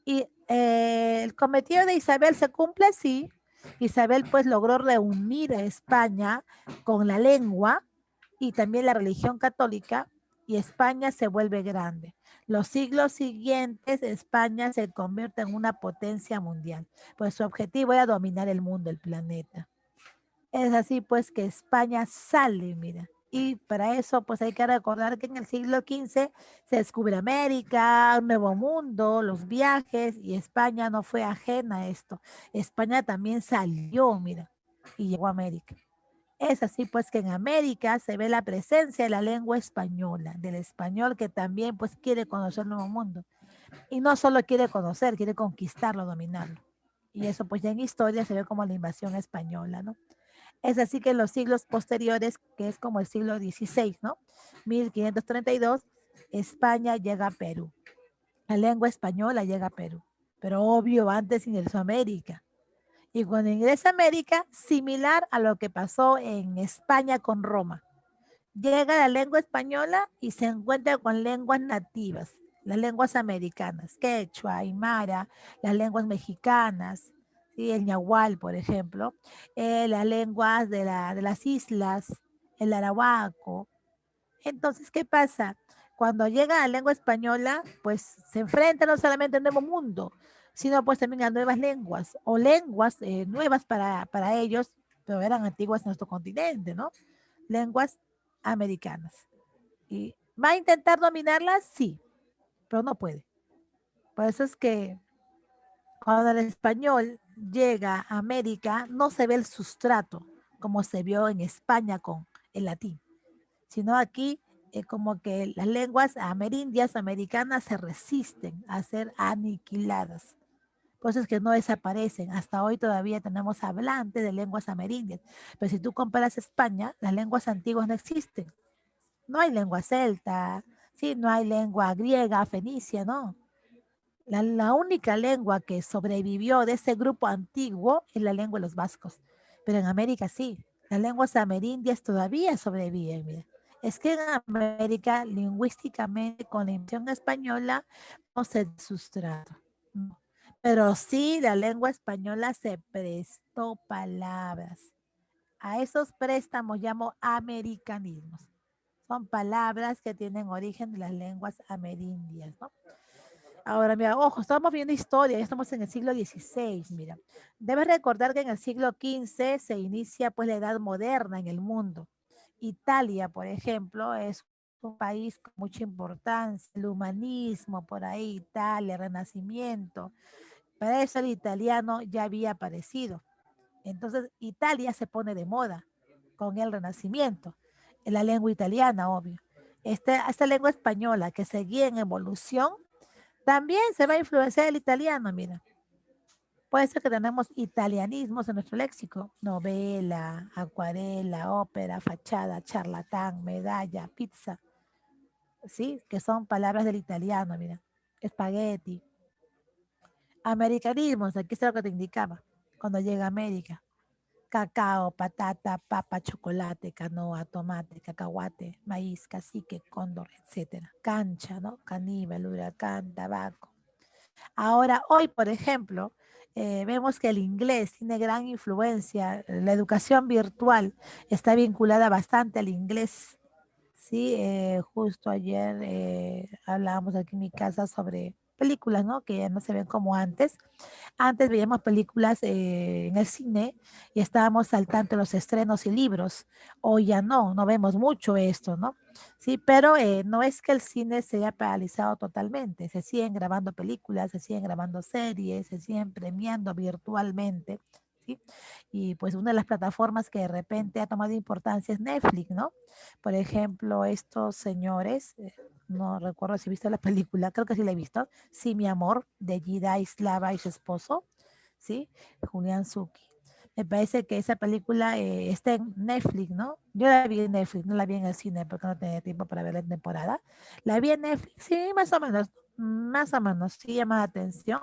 Y el cometido de Isabel se cumple, sí. Isabel pues logró reunir a España con la lengua y también la religión católica, y España se vuelve grande. Los siglos siguientes, España se convierte en una potencia mundial, pues su objetivo era dominar el mundo, el planeta. Es así pues que España sale, mira. Y para eso pues hay que recordar que en el siglo XV se descubre América, un nuevo mundo, los viajes, y España no fue ajena a esto. España también salió, mira, y llegó a América. Es así pues que en América se ve la presencia de la lengua española, del español que también pues quiere conocer el nuevo mundo. Y no solo quiere conocer, quiere conquistarlo, dominarlo. Y eso pues ya en historia se ve como la invasión española, ¿no? Es así que en los siglos posteriores, que es como el siglo XVI, ¿no? 1532, España llega a Perú. La lengua española llega a Perú. Pero obvio, antes ingresó a América. Y cuando ingresa a América, similar a lo que pasó en España con Roma. Llega la lengua española y se encuentra con lenguas nativas, las lenguas americanas, quechua, aymara, las lenguas mexicanas, ¿sí? El ñahual, por ejemplo, las lenguas de las islas, el arahuaco. Entonces, ¿qué pasa? Cuando llega la lengua española, pues se enfrenta no solamente al nuevo mundo, sino pues también a nuevas lenguas, o lenguas nuevas para ellos, pero eran antiguas en nuestro continente, ¿no? Lenguas americanas. ¿Y va a intentar dominarlas? Sí, pero no puede. Por eso es que cuando el español llega a América, no se ve el sustrato como se vio en España con el latín, sino aquí como que las lenguas amerindias americanas se resisten a ser aniquiladas. Por eso es que no desaparecen. Hasta hoy todavía tenemos hablantes de lenguas amerindias. Pero si tú comparas España, las lenguas antiguas no existen. No hay lengua celta, ¿sí? No hay lengua griega, fenicia, no. La única lengua que sobrevivió de ese grupo antiguo es la lengua de los vascos. Pero en América sí, las lenguas amerindias todavía sobreviven. Mira. Es que en América, lingüísticamente, con la invasión española, no se sustrato. No. Pero sí, la lengua española se prestó palabras. A esos préstamos llamo americanismos. Son palabras que tienen origen de las lenguas amerindias, ¿no? Ahora, mira, ojo, estamos viendo historia, ya estamos en el siglo XVI, mira. Debes recordar que en el siglo XV se inicia pues la edad moderna en el mundo. Italia, por ejemplo, es un país con mucha importancia, el humanismo por ahí, Italia, Renacimiento. Para eso el italiano ya había aparecido. Entonces, Italia se pone de moda con el Renacimiento, en la lengua italiana, obvio. Esta lengua española que seguía en evolución, también se va a influenciar el italiano, mira. Puede ser que tenemos italianismos en nuestro léxico. Novela, acuarela, ópera, fachada, charlatán, medalla, pizza. ¿Sí? Que son palabras del italiano, mira. Espagueti. Americanismos, aquí está lo que te indicaba cuando llega a América. Cacao, patata, papa, chocolate, canoa, tomate, cacahuate, maíz, cacique, cóndor, etcétera. Cancha, ¿no? Caníbal, huracán, tabaco. Ahora, hoy, por ejemplo, vemos que el inglés tiene gran influencia. La educación virtual está vinculada bastante al inglés. Sí, justo ayer hablábamos aquí en mi casa sobre películas, ¿no? Que ya no se ven como antes. Antes veíamos películas en el cine y estábamos al tanto de los estrenos y libros. Hoy ya no vemos mucho esto, ¿no? Sí, pero no es que el cine se haya paralizado totalmente. Se siguen grabando películas, se siguen grabando series, se siguen premiando virtualmente, ¿sí? Y pues una de las plataformas que de repente ha tomado importancia es Netflix, ¿no? Por ejemplo, estos señores, no recuerdo si viste la película, creo que sí la he visto, Sí, mi amor, de Gida Islava y su esposo, ¿sí? Julián Zucchi. Me parece que esa película está en Netflix, ¿no? Yo la vi en Netflix, no la vi en el cine porque no tenía tiempo para ver la temporada. La vi en Netflix, sí, más o menos, sí llama la atención.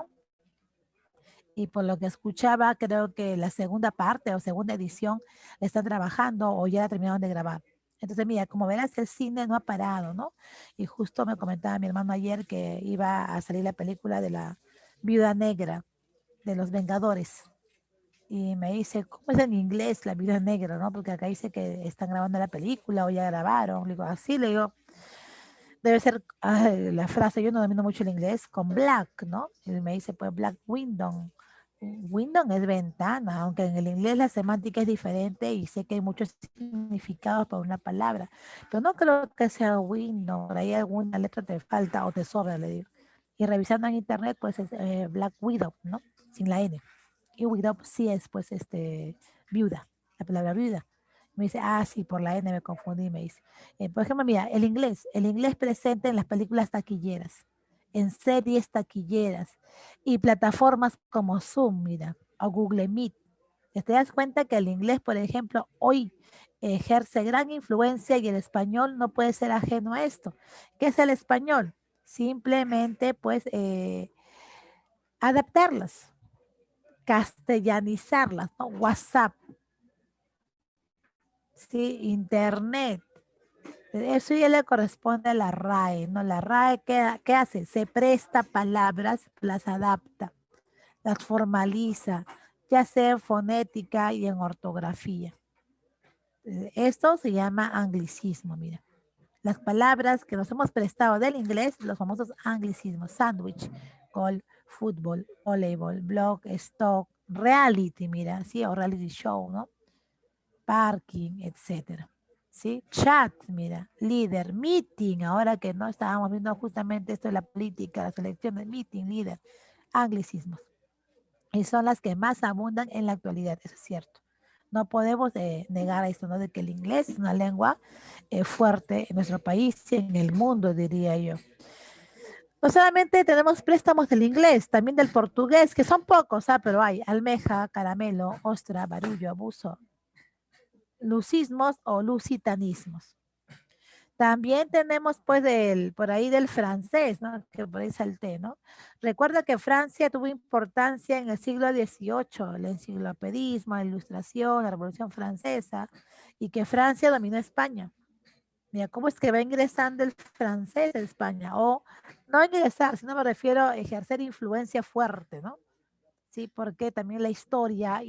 Y por lo que escuchaba, creo que la segunda parte o segunda edición la están trabajando o ya la terminaron de grabar. Entonces, mira, como verás, el cine no ha parado, ¿no? Y justo me comentaba mi hermano ayer que iba a salir la película de la Viuda Negra, de los Vengadores. Y me dice, ¿cómo es en inglés la Viuda Negra, no? Porque acá dice que están grabando la película o ya grabaron. Le digo, así, le digo, debe ser la frase, yo no domino mucho el inglés, con black, ¿no? Y me dice, pues, black window. Window es ventana, aunque en el inglés la semántica es diferente y sé que hay muchos significados para una palabra, pero no creo que sea window, por ahí alguna letra te falta o te sobra, le digo. Y revisando en internet, pues es Black Widow, ¿no? Sin la N. Y widow sí es, pues, viuda, la palabra viuda. Me dice, ah, sí, por la N me confundí, me dice. Por ejemplo, mira, el inglés presente en las películas taquilleras, en series taquilleras y plataformas como Zoom, mira, o Google Meet. Te das cuenta que el inglés, por ejemplo, hoy ejerce gran influencia y el español no puede ser ajeno a esto. ¿Qué es el español? Simplemente, pues, adaptarlas, castellanizarlas, ¿no? WhatsApp, ¿sí? Internet. Eso ya le corresponde a la RAE, ¿no? La RAE, ¿qué hace? Se presta palabras, las adapta, las formaliza, ya sea en fonética y en ortografía. Esto se llama anglicismo, mira. Las palabras que nos hemos prestado del inglés, los famosos anglicismos, sándwich, gol, fútbol, voleibol, blog, stock, reality, mira, sí, o reality show, ¿no? Parking, etcétera. ¿Sí? Chat, mira, líder, meeting, ahora que no estábamos viendo justamente esto de la política, las elecciones, meeting, líder, anglicismos. Y son las que más abundan en la actualidad, eso es cierto. No podemos negar esto, ¿no? De que el inglés es una lengua fuerte en nuestro país y en el mundo, diría yo. No solamente tenemos préstamos del inglés, también del portugués, que son pocos, pero hay almeja, caramelo, ostra, barullo, abuso, lucismos o lusitanismos. También tenemos pues por ahí del francés, ¿no? Que por ahí salté, ¿no? Recuerda que Francia tuvo importancia en el siglo XVIII, el enciclopedismo, la ilustración, la Revolución Francesa, y que Francia dominó España. Mira, ¿cómo es que va ingresando el francés a España? O no ingresar, sino me refiero a ejercer influencia fuerte, ¿no? Sí, porque también la historia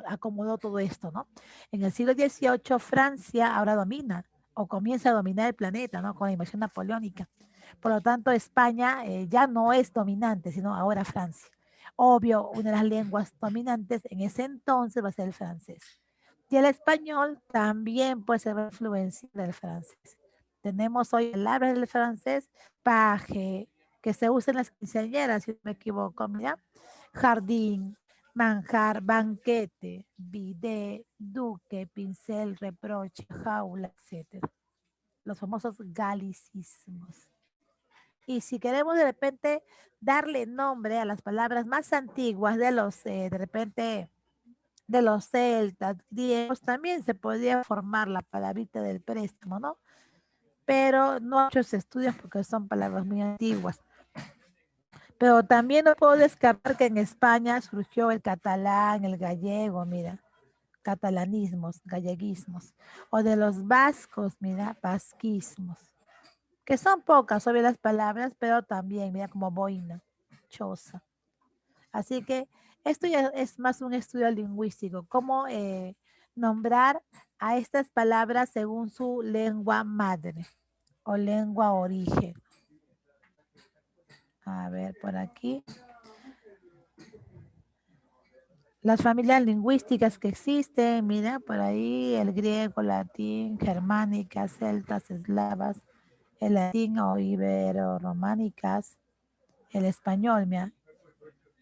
acomodó todo esto, ¿no? En el siglo XVIII, Francia ahora domina o comienza a dominar el planeta, ¿no? Con la invasión napoleónica. Por lo tanto, España ya no es dominante, sino ahora Francia. Obvio, una de las lenguas dominantes en ese entonces va a ser el francés. Y el español también puede ser influencia del francés. Tenemos hoy palabras del francés, paje, que se usa en las quinceañeras, si no me equivoco, mira, jardín, manjar, banquete, bidet, duque, pincel, reproche, jaula, etcétera. Los famosos galicismos. Y si queremos de repente darle nombre a las palabras más antiguas de los, de repente, de los celtas, griegos, también se podría formar la palabrita del préstamo, ¿no? Pero no hay muchos estudios porque son palabras muy antiguas. Pero también no puedo descartar que en España surgió el catalán, el gallego, mira, catalanismos, galleguismos, o de los vascos, mira, vasquismos, que son pocas, obvias las palabras, pero también, mira, como boina, choza. Así que esto ya es más un estudio lingüístico, cómo nombrar a estas palabras según su lengua madre o lengua origen. A ver, por aquí. Las familias lingüísticas que existen, mira, por ahí el griego, latín, germánica, celtas, eslavas, el latín o ibero-románicas, el español, mira.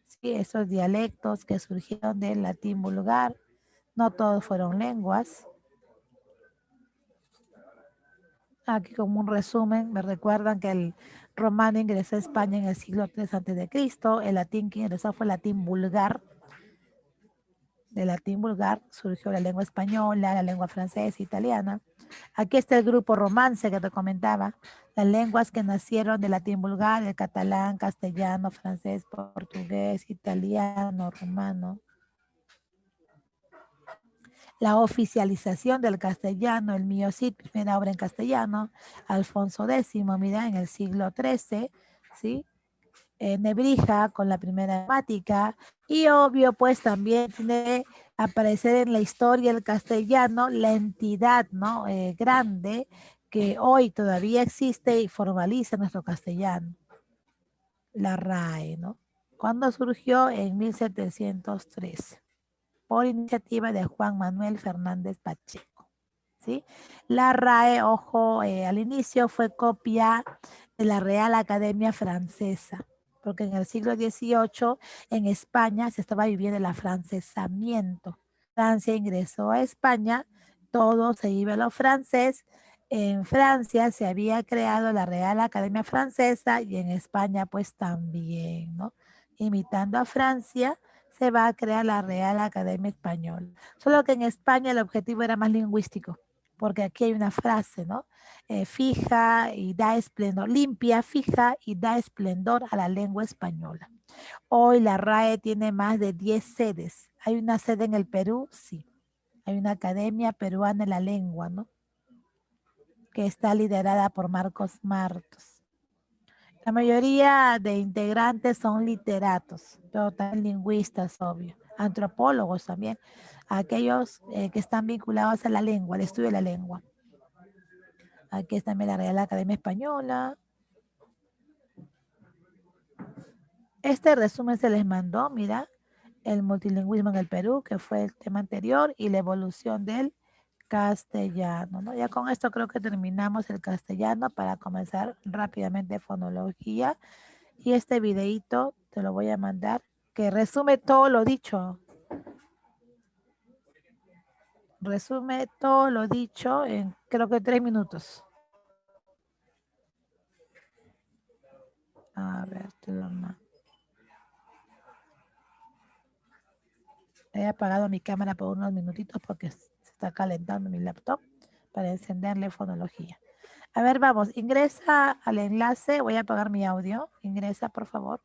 Sí, esos dialectos que surgieron del latín vulgar, no todos fueron lenguas. Aquí como un resumen, me recuerdan que el romano ingresó a España en el siglo III a.C., el latín que ingresó fue el latín vulgar, del latín vulgar surgió la lengua española, la lengua francesa, italiana. Aquí está el grupo romance que te comentaba, las lenguas que nacieron del latín vulgar, el catalán, castellano, francés, portugués, italiano, rumano. La oficialización del castellano, el Mio Cid, primera obra en castellano, Alfonso X, mira, en el siglo XIII, ¿sí? Nebrija con la primera gramática, y obvio, pues también tiene aparecer en la historia el castellano la entidad, ¿no? Grande que hoy todavía existe y formaliza nuestro castellano, la RAE, ¿no? ¿Cuándo surgió? En 1703, por iniciativa de Juan Manuel Fernández Pacheco, ¿sí? La RAE, ojo, al inicio fue copia de la Real Academia Francesa, porque en el siglo XVIII en España se estaba viviendo el afrancesamiento. Francia ingresó a España, todo se iba a lo francés. En Francia se había creado la Real Academia Francesa y en España pues también, ¿no? Imitando a Francia, se va a crear la Real Academia Española. Solo que en España el objetivo era más lingüístico, porque aquí hay una frase, ¿no? Fija y da esplendor, limpia, fija y da esplendor a la lengua española. Hoy la RAE tiene más de 10 sedes. ¿Hay una sede en el Perú? Sí. Hay una academia peruana de la lengua, ¿no? Que está liderada por Marcos Martos. La mayoría de integrantes son literatos, pero también lingüistas, obvio, antropólogos también, aquellos que están vinculados a la lengua, al estudio de la lengua. Aquí está también la Real Academia Española. Este resumen se les mandó, mira, el multilingüismo en el Perú, que fue el tema anterior, y la evolución del castellano, ¿no? Ya con esto creo que terminamos el castellano para comenzar rápidamente fonología. Y este videito te lo voy a mandar, que resume todo lo dicho. Resume todo lo dicho en creo que 3 minutos. A ver, te lo mando. He apagado mi cámara por unos minutitos porque se está calentando mi laptop para encenderle fonología. A ver, vamos, ingresa al enlace. Voy a apagar mi audio. Ingresa, por favor.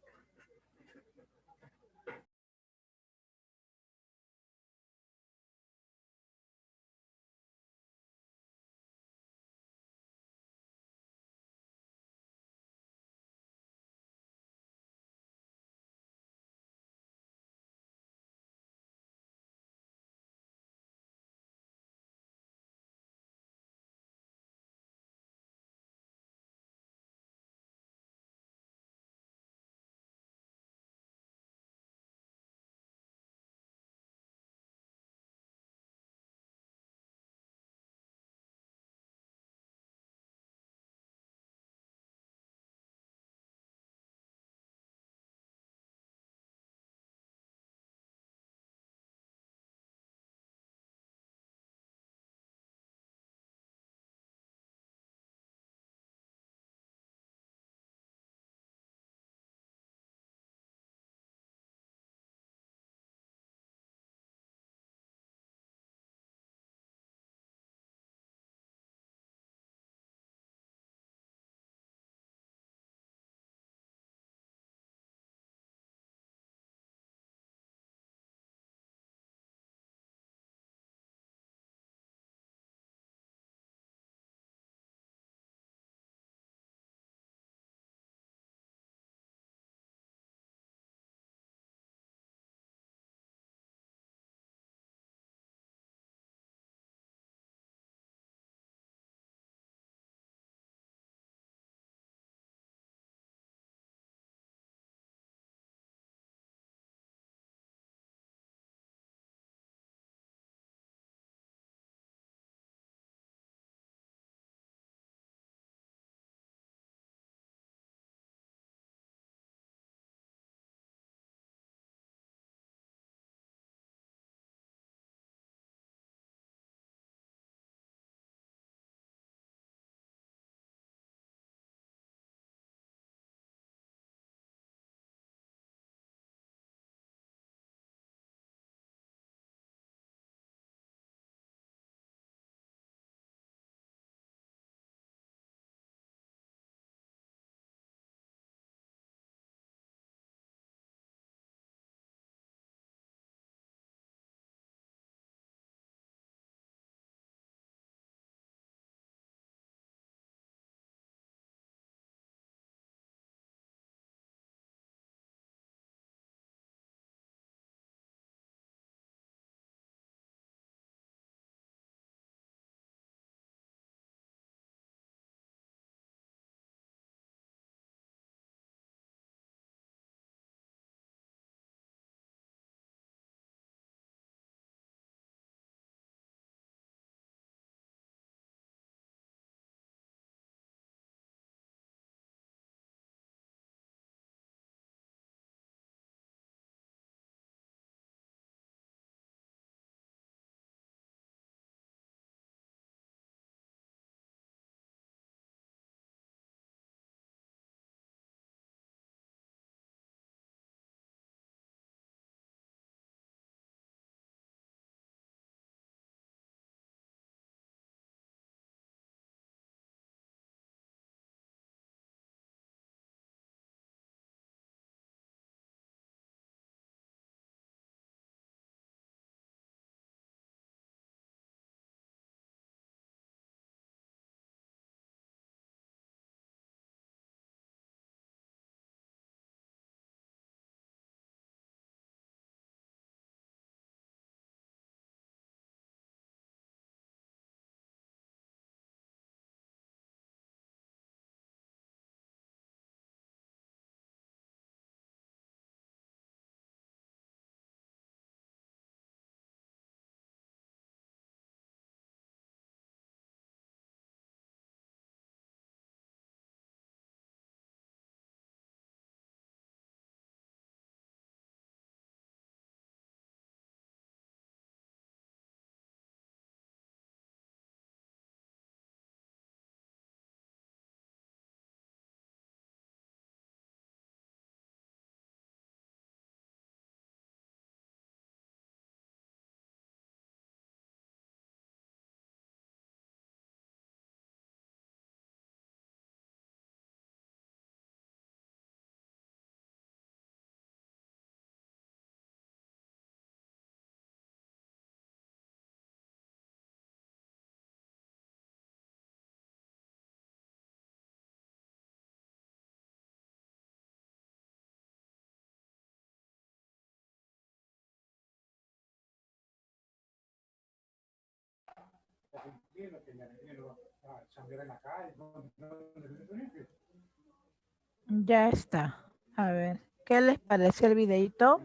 Ya está. A ver, ¿qué les pareció el videito?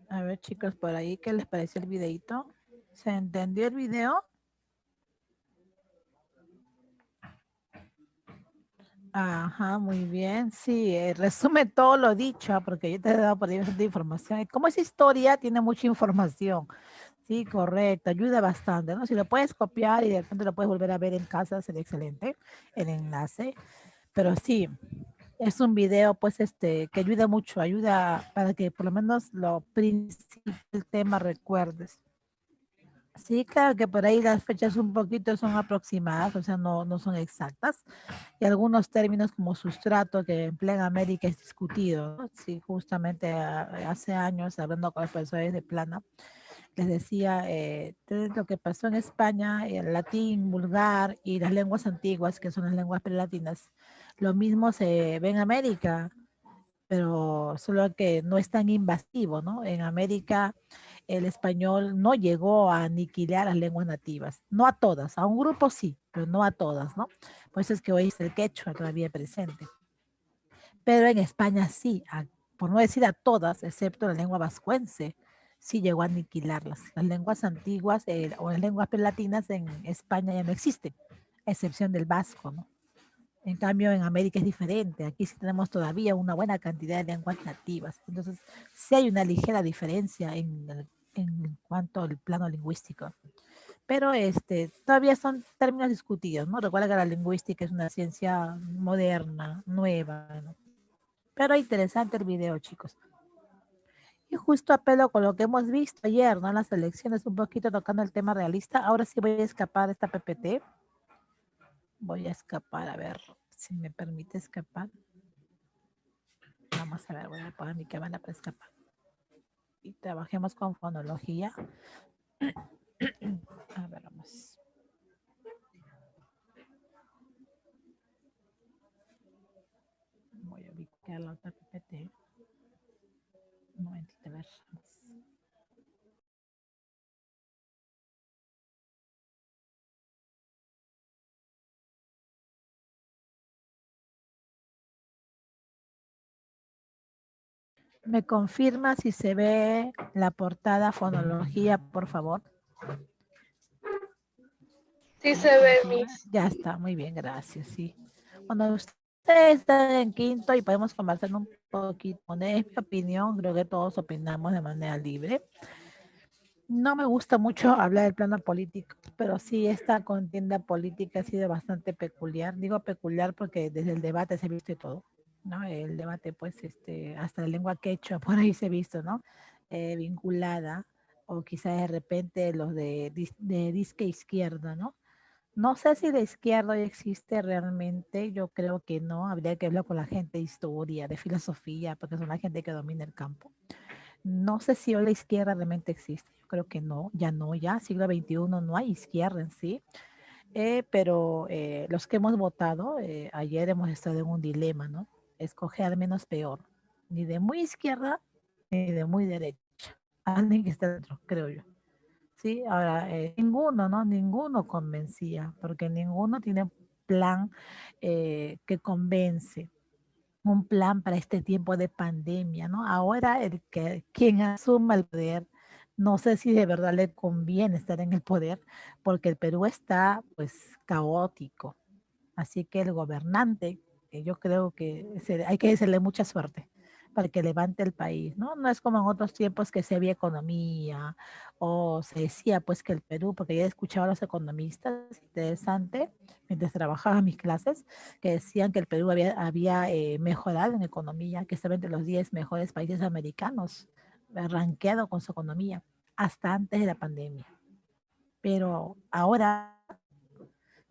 A ver, chicos, por ahí, ¿qué les pareció el videito? ¿Se entendió el video? Ajá, muy bien. Sí, resume todo lo dicho, porque yo te he dado por ahí bastante información. Como es historia, tiene mucha información. Sí, correcto, ayuda bastante, ¿no? Si lo puedes copiar y de repente lo puedes volver a ver en casa, sería excelente el enlace. Pero sí, es un video, pues, que ayuda mucho, ayuda para que por lo menos lo principal del tema recuerdes. Sí, claro que por ahí las fechas un poquito son aproximadas, o sea, no son exactas. Y algunos términos como sustrato que emplea en América es discutido, ¿no? Sí, justamente hace años, hablando con los profesores de plana, les decía lo que pasó en España, el latín vulgar y las lenguas antiguas, que son las lenguas prelatinas, lo mismo se ve en América, pero solo que no es tan invasivo, ¿no? En América el español no llegó a aniquilar las lenguas nativas, no a todas, a un grupo sí, pero no a todas, ¿no? Por eso es que hoy es el quechua todavía presente. Pero en España sí, por no decir a todas, excepto la lengua vascuence, sí llegó a aniquilarlas. Las lenguas antiguas o las lenguas prelatinas en España ya no existen, a excepción del vasco, ¿no? En cambio, en América es diferente. Aquí sí tenemos todavía una buena cantidad de lenguas nativas. Entonces, sí hay una ligera diferencia en cuanto al plano lingüístico. Pero todavía son términos discutidos, ¿no? Recuerda que la lingüística es una ciencia moderna, nueva, ¿no? Pero interesante el video, chicos. Y justo a pelo con lo que hemos visto ayer, ¿no? En las elecciones, un poquito tocando el tema realista. Ahora sí voy a escapar de esta PPT. Voy a escapar, a ver si me permite escapar. Vamos a ver, voy a poner mi cámara para escapar. Y trabajemos con fonología. A ver, vamos. Voy a ubicar la otra PPT. Un momentito, a ver. Vamos. ¿Me confirma si se ve la portada fonología, por favor? Sí se ve, Miss. Ya está, muy bien, gracias, sí. Cuando ustedes están en quinto y podemos conversar un poquito, poner mi opinión, creo que todos opinamos de manera libre. No me gusta mucho hablar del plano político, pero sí esta contienda política ha sido bastante peculiar. Digo peculiar porque desde el debate se ha visto y todo, ¿no? El debate, pues, hasta la lengua quechua por ahí se ha visto, ¿no? Vinculada, o quizá de repente los de disque izquierda, ¿no? No sé si la izquierda existe realmente, yo creo que no, habría que hablar con la gente de historia, de filosofía, porque son la gente que domina el campo. No sé si hoy la izquierda realmente existe, yo creo que no, ya, siglo XXI no hay izquierda en sí, pero los que hemos votado, ayer hemos estado en un dilema, ¿no? Escoger al menos peor, ni de muy izquierda, ni de muy derecha, alguien que esté dentro, creo yo. Sí, ahora, ninguno, ¿no? Ninguno convencía, porque ninguno tiene plan que convence, un plan para este tiempo de pandemia, ¿no? Ahora quien asuma el poder, no sé si de verdad le conviene estar en el poder, porque el Perú está, pues, caótico. Así que el gobernante, yo creo que hay que desearle mucha suerte para que levante el país, ¿no? No es como en otros tiempos que se había economía o se decía pues que el Perú, porque ya he escuchado a los economistas, interesante, mientras trabajaba en mis clases, que decían que el Perú había mejorado en economía, que estaba entre los 10 mejores países americanos, rankeado con su economía, hasta antes de la pandemia. Pero ahora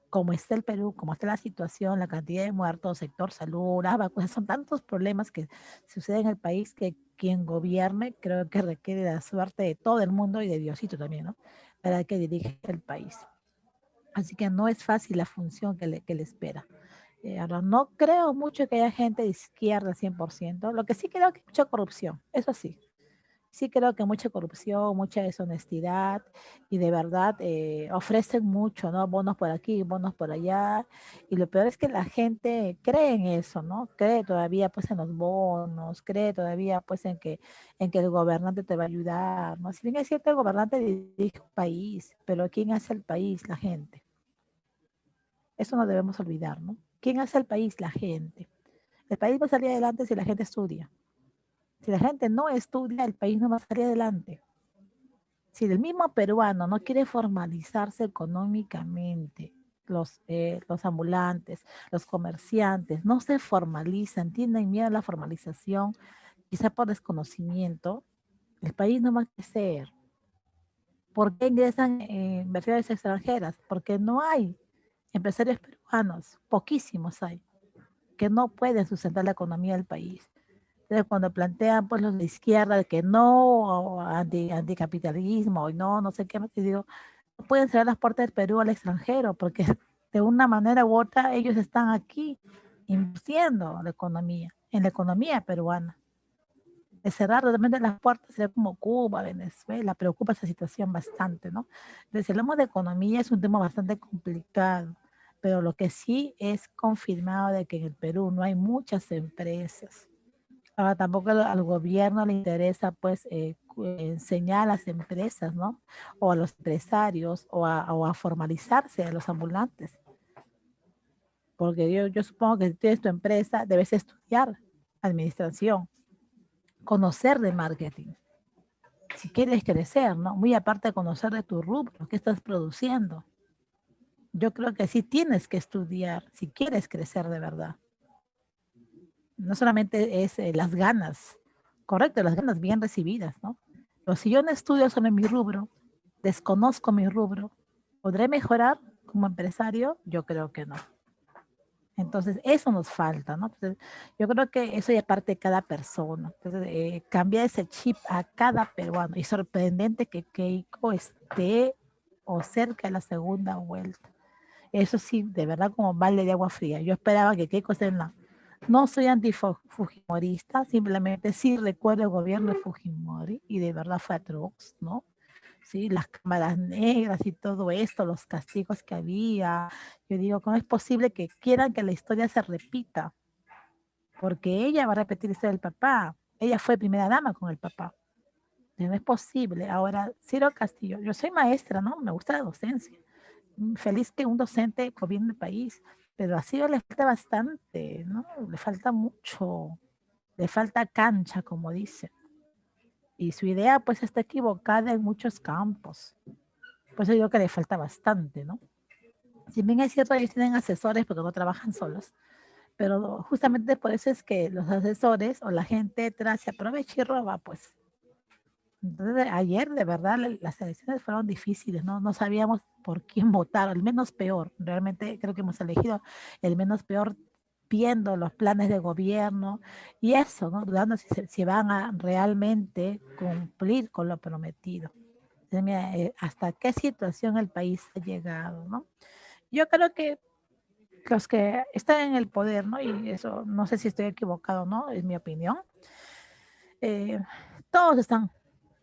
como está el Perú, como está la situación, la cantidad de muertos, sector salud, las vacunas, son tantos problemas que suceden en el país que quien gobierne creo que requiere la suerte de todo el mundo y de Diosito también, ¿no? Para que dirija el país. Así que no es fácil la función que le espera. Ahora, no creo mucho que haya gente de izquierda 100%. Lo que sí creo que hay mucha corrupción, eso sí. sí creo que mucha corrupción, mucha deshonestidad y de verdad ofrecen mucho, ¿no? Bonos por aquí, bonos por allá. Y lo peor es que la gente cree en eso, ¿no? Cree todavía pues en los bonos, cree todavía pues en que el gobernante te va a ayudar, ¿no? Si bien es cierto, el gobernante dirige un país, pero ¿quién hace el país? La gente. Eso no debemos olvidar, ¿no? ¿Quién hace el país? La gente. El país va a salir adelante si la gente estudia. Si la gente no estudia, el país no va a salir adelante. Si el mismo peruano no quiere formalizarse económicamente, los ambulantes, los comerciantes, no se formalizan, tienen miedo a la formalización, quizá por desconocimiento, el país no va a crecer. ¿Por qué ingresan inversiones extranjeras? Porque no hay empresarios peruanos, poquísimos hay, que no pueden sustentar la economía del país. Entonces, cuando plantean pues los de izquierda de que no, anticapitalismo, y no, no sé qué, y digo, no pueden cerrar las puertas del Perú al extranjero, porque de una manera u otra ellos están aquí invirtiendo en la economía peruana. De cerrar realmente las puertas sería como Cuba, Venezuela, preocupa esa situación bastante, ¿no? Entonces, si hablamos de economía es un tema bastante complicado, pero lo que sí es confirmado de que en el Perú no hay muchas empresas. Ahora tampoco al gobierno le interesa pues enseñar a las empresas, ¿no? O a los empresarios o a formalizarse a los ambulantes. Porque yo supongo que si tienes tu empresa, debes estudiar administración, conocer de marketing, si quieres crecer, ¿no? Muy aparte de conocer de tu rubro, qué estás produciendo. Yo creo que sí tienes que estudiar si quieres crecer de verdad. No solamente es las ganas, correcto, las ganas bien recibidas, ¿no? Pero si yo no estudio sobre mi rubro, desconozco mi rubro, ¿podré mejorar como empresario? Yo creo que no. Entonces, eso nos falta, ¿no? Entonces, yo creo que eso ya parte de cada persona. Entonces, cambiar ese chip a cada peruano. Y sorprendente que Keiko esté o cerca de la segunda vuelta. Eso sí, de verdad, como balde de agua fría. Yo esperaba que Keiko esté en la... No soy antifujimorista, simplemente sí recuerdo el gobierno de Fujimori y de verdad fue atroz, ¿no? Sí, las cámaras negras y todo esto, los castigos que había. Yo digo, ¿cómo es posible que quieran que la historia se repita? Porque ella va a repetir la historia del papá. Ella fue primera dama con el papá. No es posible. Ahora, Ciro Castillo, yo soy maestra, ¿no? Me gusta la docencia. Feliz que un docente gobierne el país, pero a Ciro le falta bastante, ¿no? Le falta mucho. Le falta cancha, como dicen. Y su idea, pues, está equivocada en muchos campos. Por eso digo que le falta bastante, ¿no? Si bien es cierto, ellos tienen asesores porque no trabajan solos, pero justamente por eso es que los asesores o la gente detrás se aprovecha y roba, pues. Entonces, ayer, de verdad, las elecciones fueron difíciles, ¿no? No sabíamos por quién votar, el menos peor. Realmente creo que hemos elegido el menos peor viendo los planes de gobierno y eso, ¿no? Dudando si van a realmente cumplir con lo prometido. Entonces, mira, hasta qué situación el país ha llegado, ¿no? Yo creo que los que están en el poder, ¿no? Y eso, no sé si estoy equivocado, ¿no? Es mi opinión. eh, Todos están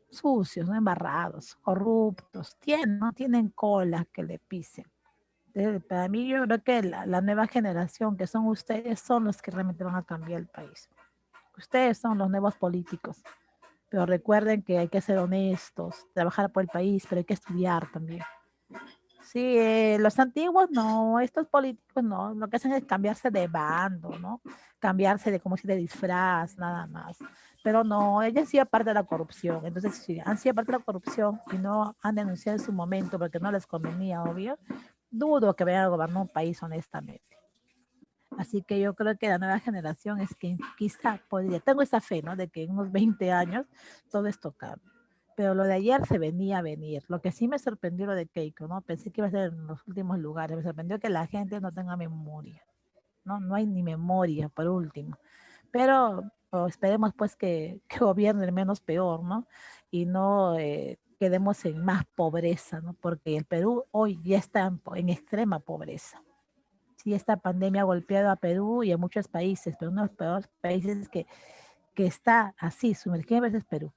sucios, ¿no? Embarrados, corruptos, no tienen cola que le pisen. Entonces, para mí, yo creo que la nueva generación, que son ustedes, son los que realmente van a cambiar el país. Ustedes son los nuevos políticos. Pero recuerden que hay que ser honestos, trabajar por el país, pero hay que estudiar también. Sí, los antiguos no, estos políticos no, lo que hacen es cambiarse de bando, ¿no? Cambiarse de como si de disfraz, nada más. Pero no, ellos han sido parte de la corrupción. Entonces, si han sido parte de la corrupción y no han denunciado en su momento porque no les convenía, obvio, dudo que vayan a gobernar un país honestamente. Así que yo creo que la nueva generación es que quizá podría, tengo esa fe, ¿no? De que en unos 20 años todo esto cambie. Pero lo de ayer se venía a venir. Lo que sí me sorprendió lo de Keiko, ¿no? Pensé que iba a ser en los últimos lugares. Me sorprendió que la gente no tenga memoria, ¿no? No hay ni memoria, por último. Pero esperemos pues que gobierne el menos peor, ¿no? Y no quedemos en más pobreza, ¿no? Porque el Perú hoy ya está en extrema pobreza. Sí, esta pandemia ha golpeado a Perú y a muchos países, pero uno de los peores países que está así, sumergido es Perú.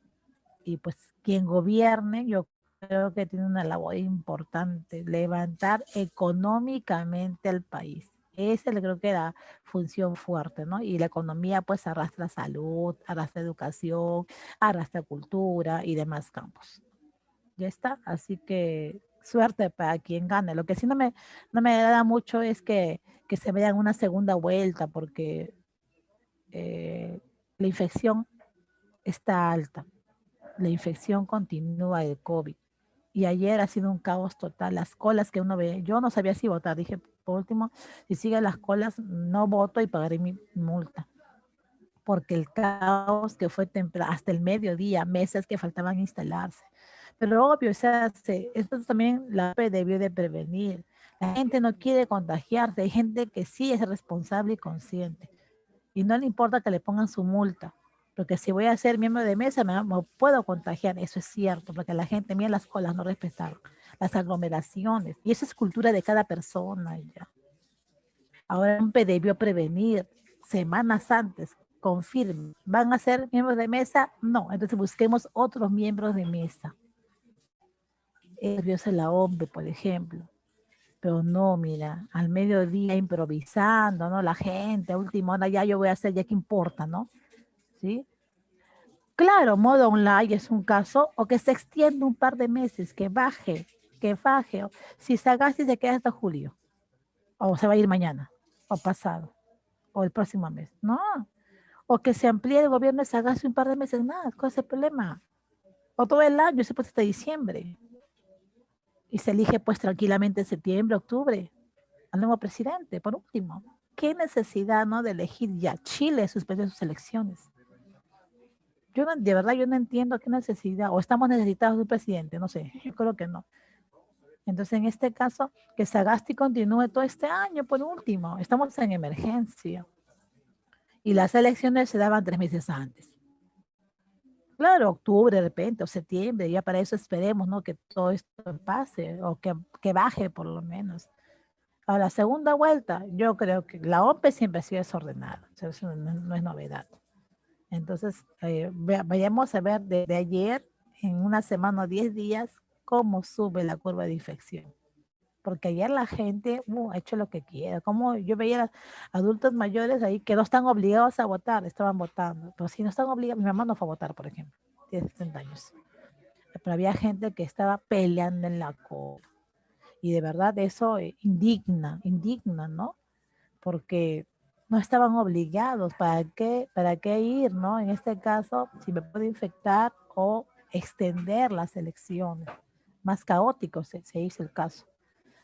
y pues quien gobierne, yo creo que tiene una labor importante, levantar económicamente al país. Esa es creo que la función fuerte, ¿no? Y la economía pues arrastra salud, arrastra educación, arrastra cultura y demás campos. Ya está, así que suerte para quien gane. Lo que sí no me agrada mucho es que se vea en una segunda vuelta porque la infección está alta, la infección continúa del COVID. Y ayer ha sido un caos total, las colas que uno ve, yo no sabía si votar, dije, por último, si siguen las colas, no voto y pagaré mi multa, porque el caos que fue hasta el mediodía, meses que faltaban instalarse. Pero obvio, o sea, esto también la OPE debió de prevenir. La gente no quiere contagiarse, hay gente que sí es responsable y consciente, y no le importa que le pongan su multa, porque si voy a ser miembro de mesa me puedo contagiar, eso es cierto, porque la gente, mira las colas, no respetaron, las aglomeraciones, y eso es cultura de cada persona ya. Ahora UMPE debió prevenir semanas antes, confirme, ¿van a ser miembros de mesa? No, entonces busquemos otros miembros de mesa. Debió ser la OMPE, por ejemplo. Pero no, mira, al mediodía improvisando, ¿no? La gente, a última hora, ya yo voy a hacer, ya qué importa, ¿no? ¿Sí? Claro, modo online es un caso, o que se extienda un par de meses, que baje. Si Sagasti se queda hasta julio, o se va a ir mañana, o pasado, o el próximo mes. No, o que se amplíe el gobierno de Sagasti un par de meses más, ¿cuál es el problema? O todo el año, se puede hasta diciembre. Y se elige pues tranquilamente en septiembre, octubre, al nuevo presidente, por último. ¿Qué necesidad, no, de elegir ya? Chile suspendió sus elecciones. Yo no, de verdad yo no entiendo qué necesidad, o estamos necesitados de un presidente, no sé, yo creo que no. Entonces, en este caso, que Sagasti continúe todo este año, por último, estamos en emergencia. Y las elecciones se daban 3 meses antes. Claro, octubre de repente, o septiembre, ya para eso esperemos, ¿no? Que todo esto pase, o que baje por lo menos. A la segunda vuelta, yo creo que la OPE siempre ha sido desordenada, o sea, eso no es novedad. Entonces, vayamos a ver desde ayer, en una semana o 10 días, cómo sube la curva de infección. Porque ayer la gente ha hecho lo que quiere. Como yo veía adultos mayores ahí que no están obligados a votar, estaban votando. Pero si no están obligados, mi mamá no fue a votar, por ejemplo, tiene 60 años. Pero había gente que estaba peleando en la cola. Y de verdad eso indigna, ¿no? Porque no estaban obligados. ¿Para qué ir, no? En este caso, si me puedo infectar o extender las elecciones. Más caótico se hizo el caso.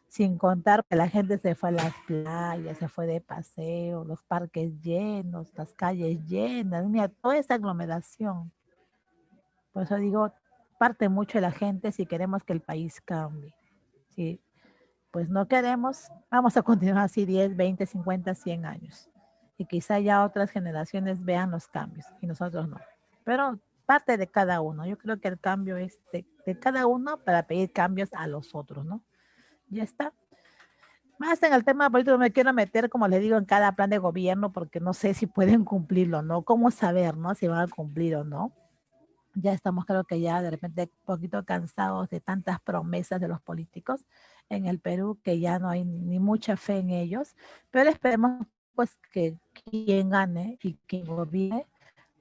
Sin contar que la gente se fue a las playas, se fue de paseo, los parques llenos, las calles llenas, mira, toda esa aglomeración. Por eso digo, parte mucho de la gente si queremos que el país cambie. Sí, pues no queremos, vamos a continuar así 10, 20, 50, 100 años. Y quizá ya otras generaciones vean los cambios y nosotros no. Pero parte de cada uno. Yo creo que el cambio es de cada uno para pedir cambios a los otros, ¿no? Ya está. Más en el tema político me quiero meter, como les digo, en cada plan de gobierno porque no sé si pueden cumplirlo, ¿no? ¿Cómo saber, no? Si van a cumplir o no. Ya estamos, creo que ya de repente un poquito cansados de tantas promesas de los políticos en el Perú, que ya no hay ni mucha fe en ellos, pero esperemos pues que quien gane y quien gobierne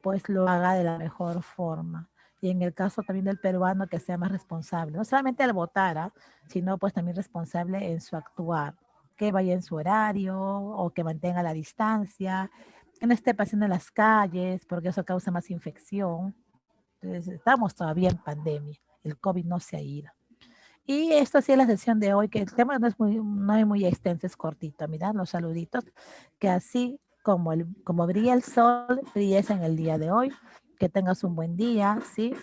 pues lo haga de la mejor forma. Y en el caso también del peruano, que sea más responsable, no solamente al votar, sino pues también responsable en su actuar, que vaya en su horario o que mantenga la distancia, que no esté pasando en las calles, porque eso causa más infección. Entonces, estamos todavía en pandemia, el COVID no se ha ido. Y esto sí es la sesión de hoy, que el tema no es muy extenso, es cortito. Mirad los saluditos, que así como brilla el sol, brilles en el día de hoy. Que tengas un buen día, ¿sí?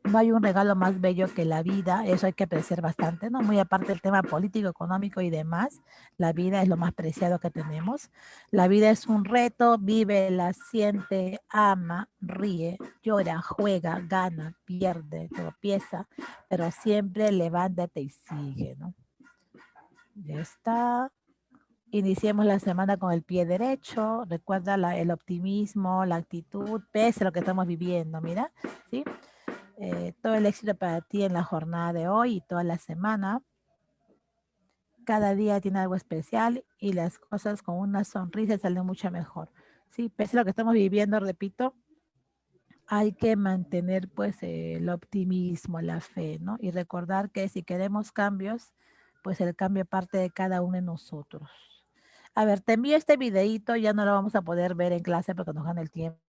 No hay un regalo más bello que la vida, eso hay que apreciar bastante, ¿no? Muy aparte del tema político, económico y demás, la vida es lo más preciado que tenemos. La vida es un reto, vive, la siente, ama, ríe, llora, juega, gana, pierde, tropieza, pero siempre levántate y sigue, ¿no? Ya está. Iniciemos la semana con el pie derecho, recuerda el optimismo, la actitud, pese a lo que estamos viviendo, mira, ¿sí? Todo el éxito para ti en la jornada de hoy y toda la semana. Cada día tiene algo especial y las cosas con una sonrisa salen mucho mejor. Sí, pese a lo que estamos viviendo, repito, hay que mantener pues el optimismo, la fe, ¿no? Y recordar que si queremos cambios, pues el cambio parte de cada uno de nosotros. A ver, te envío este videito, ya no lo vamos a poder ver en clase porque nos gana el tiempo.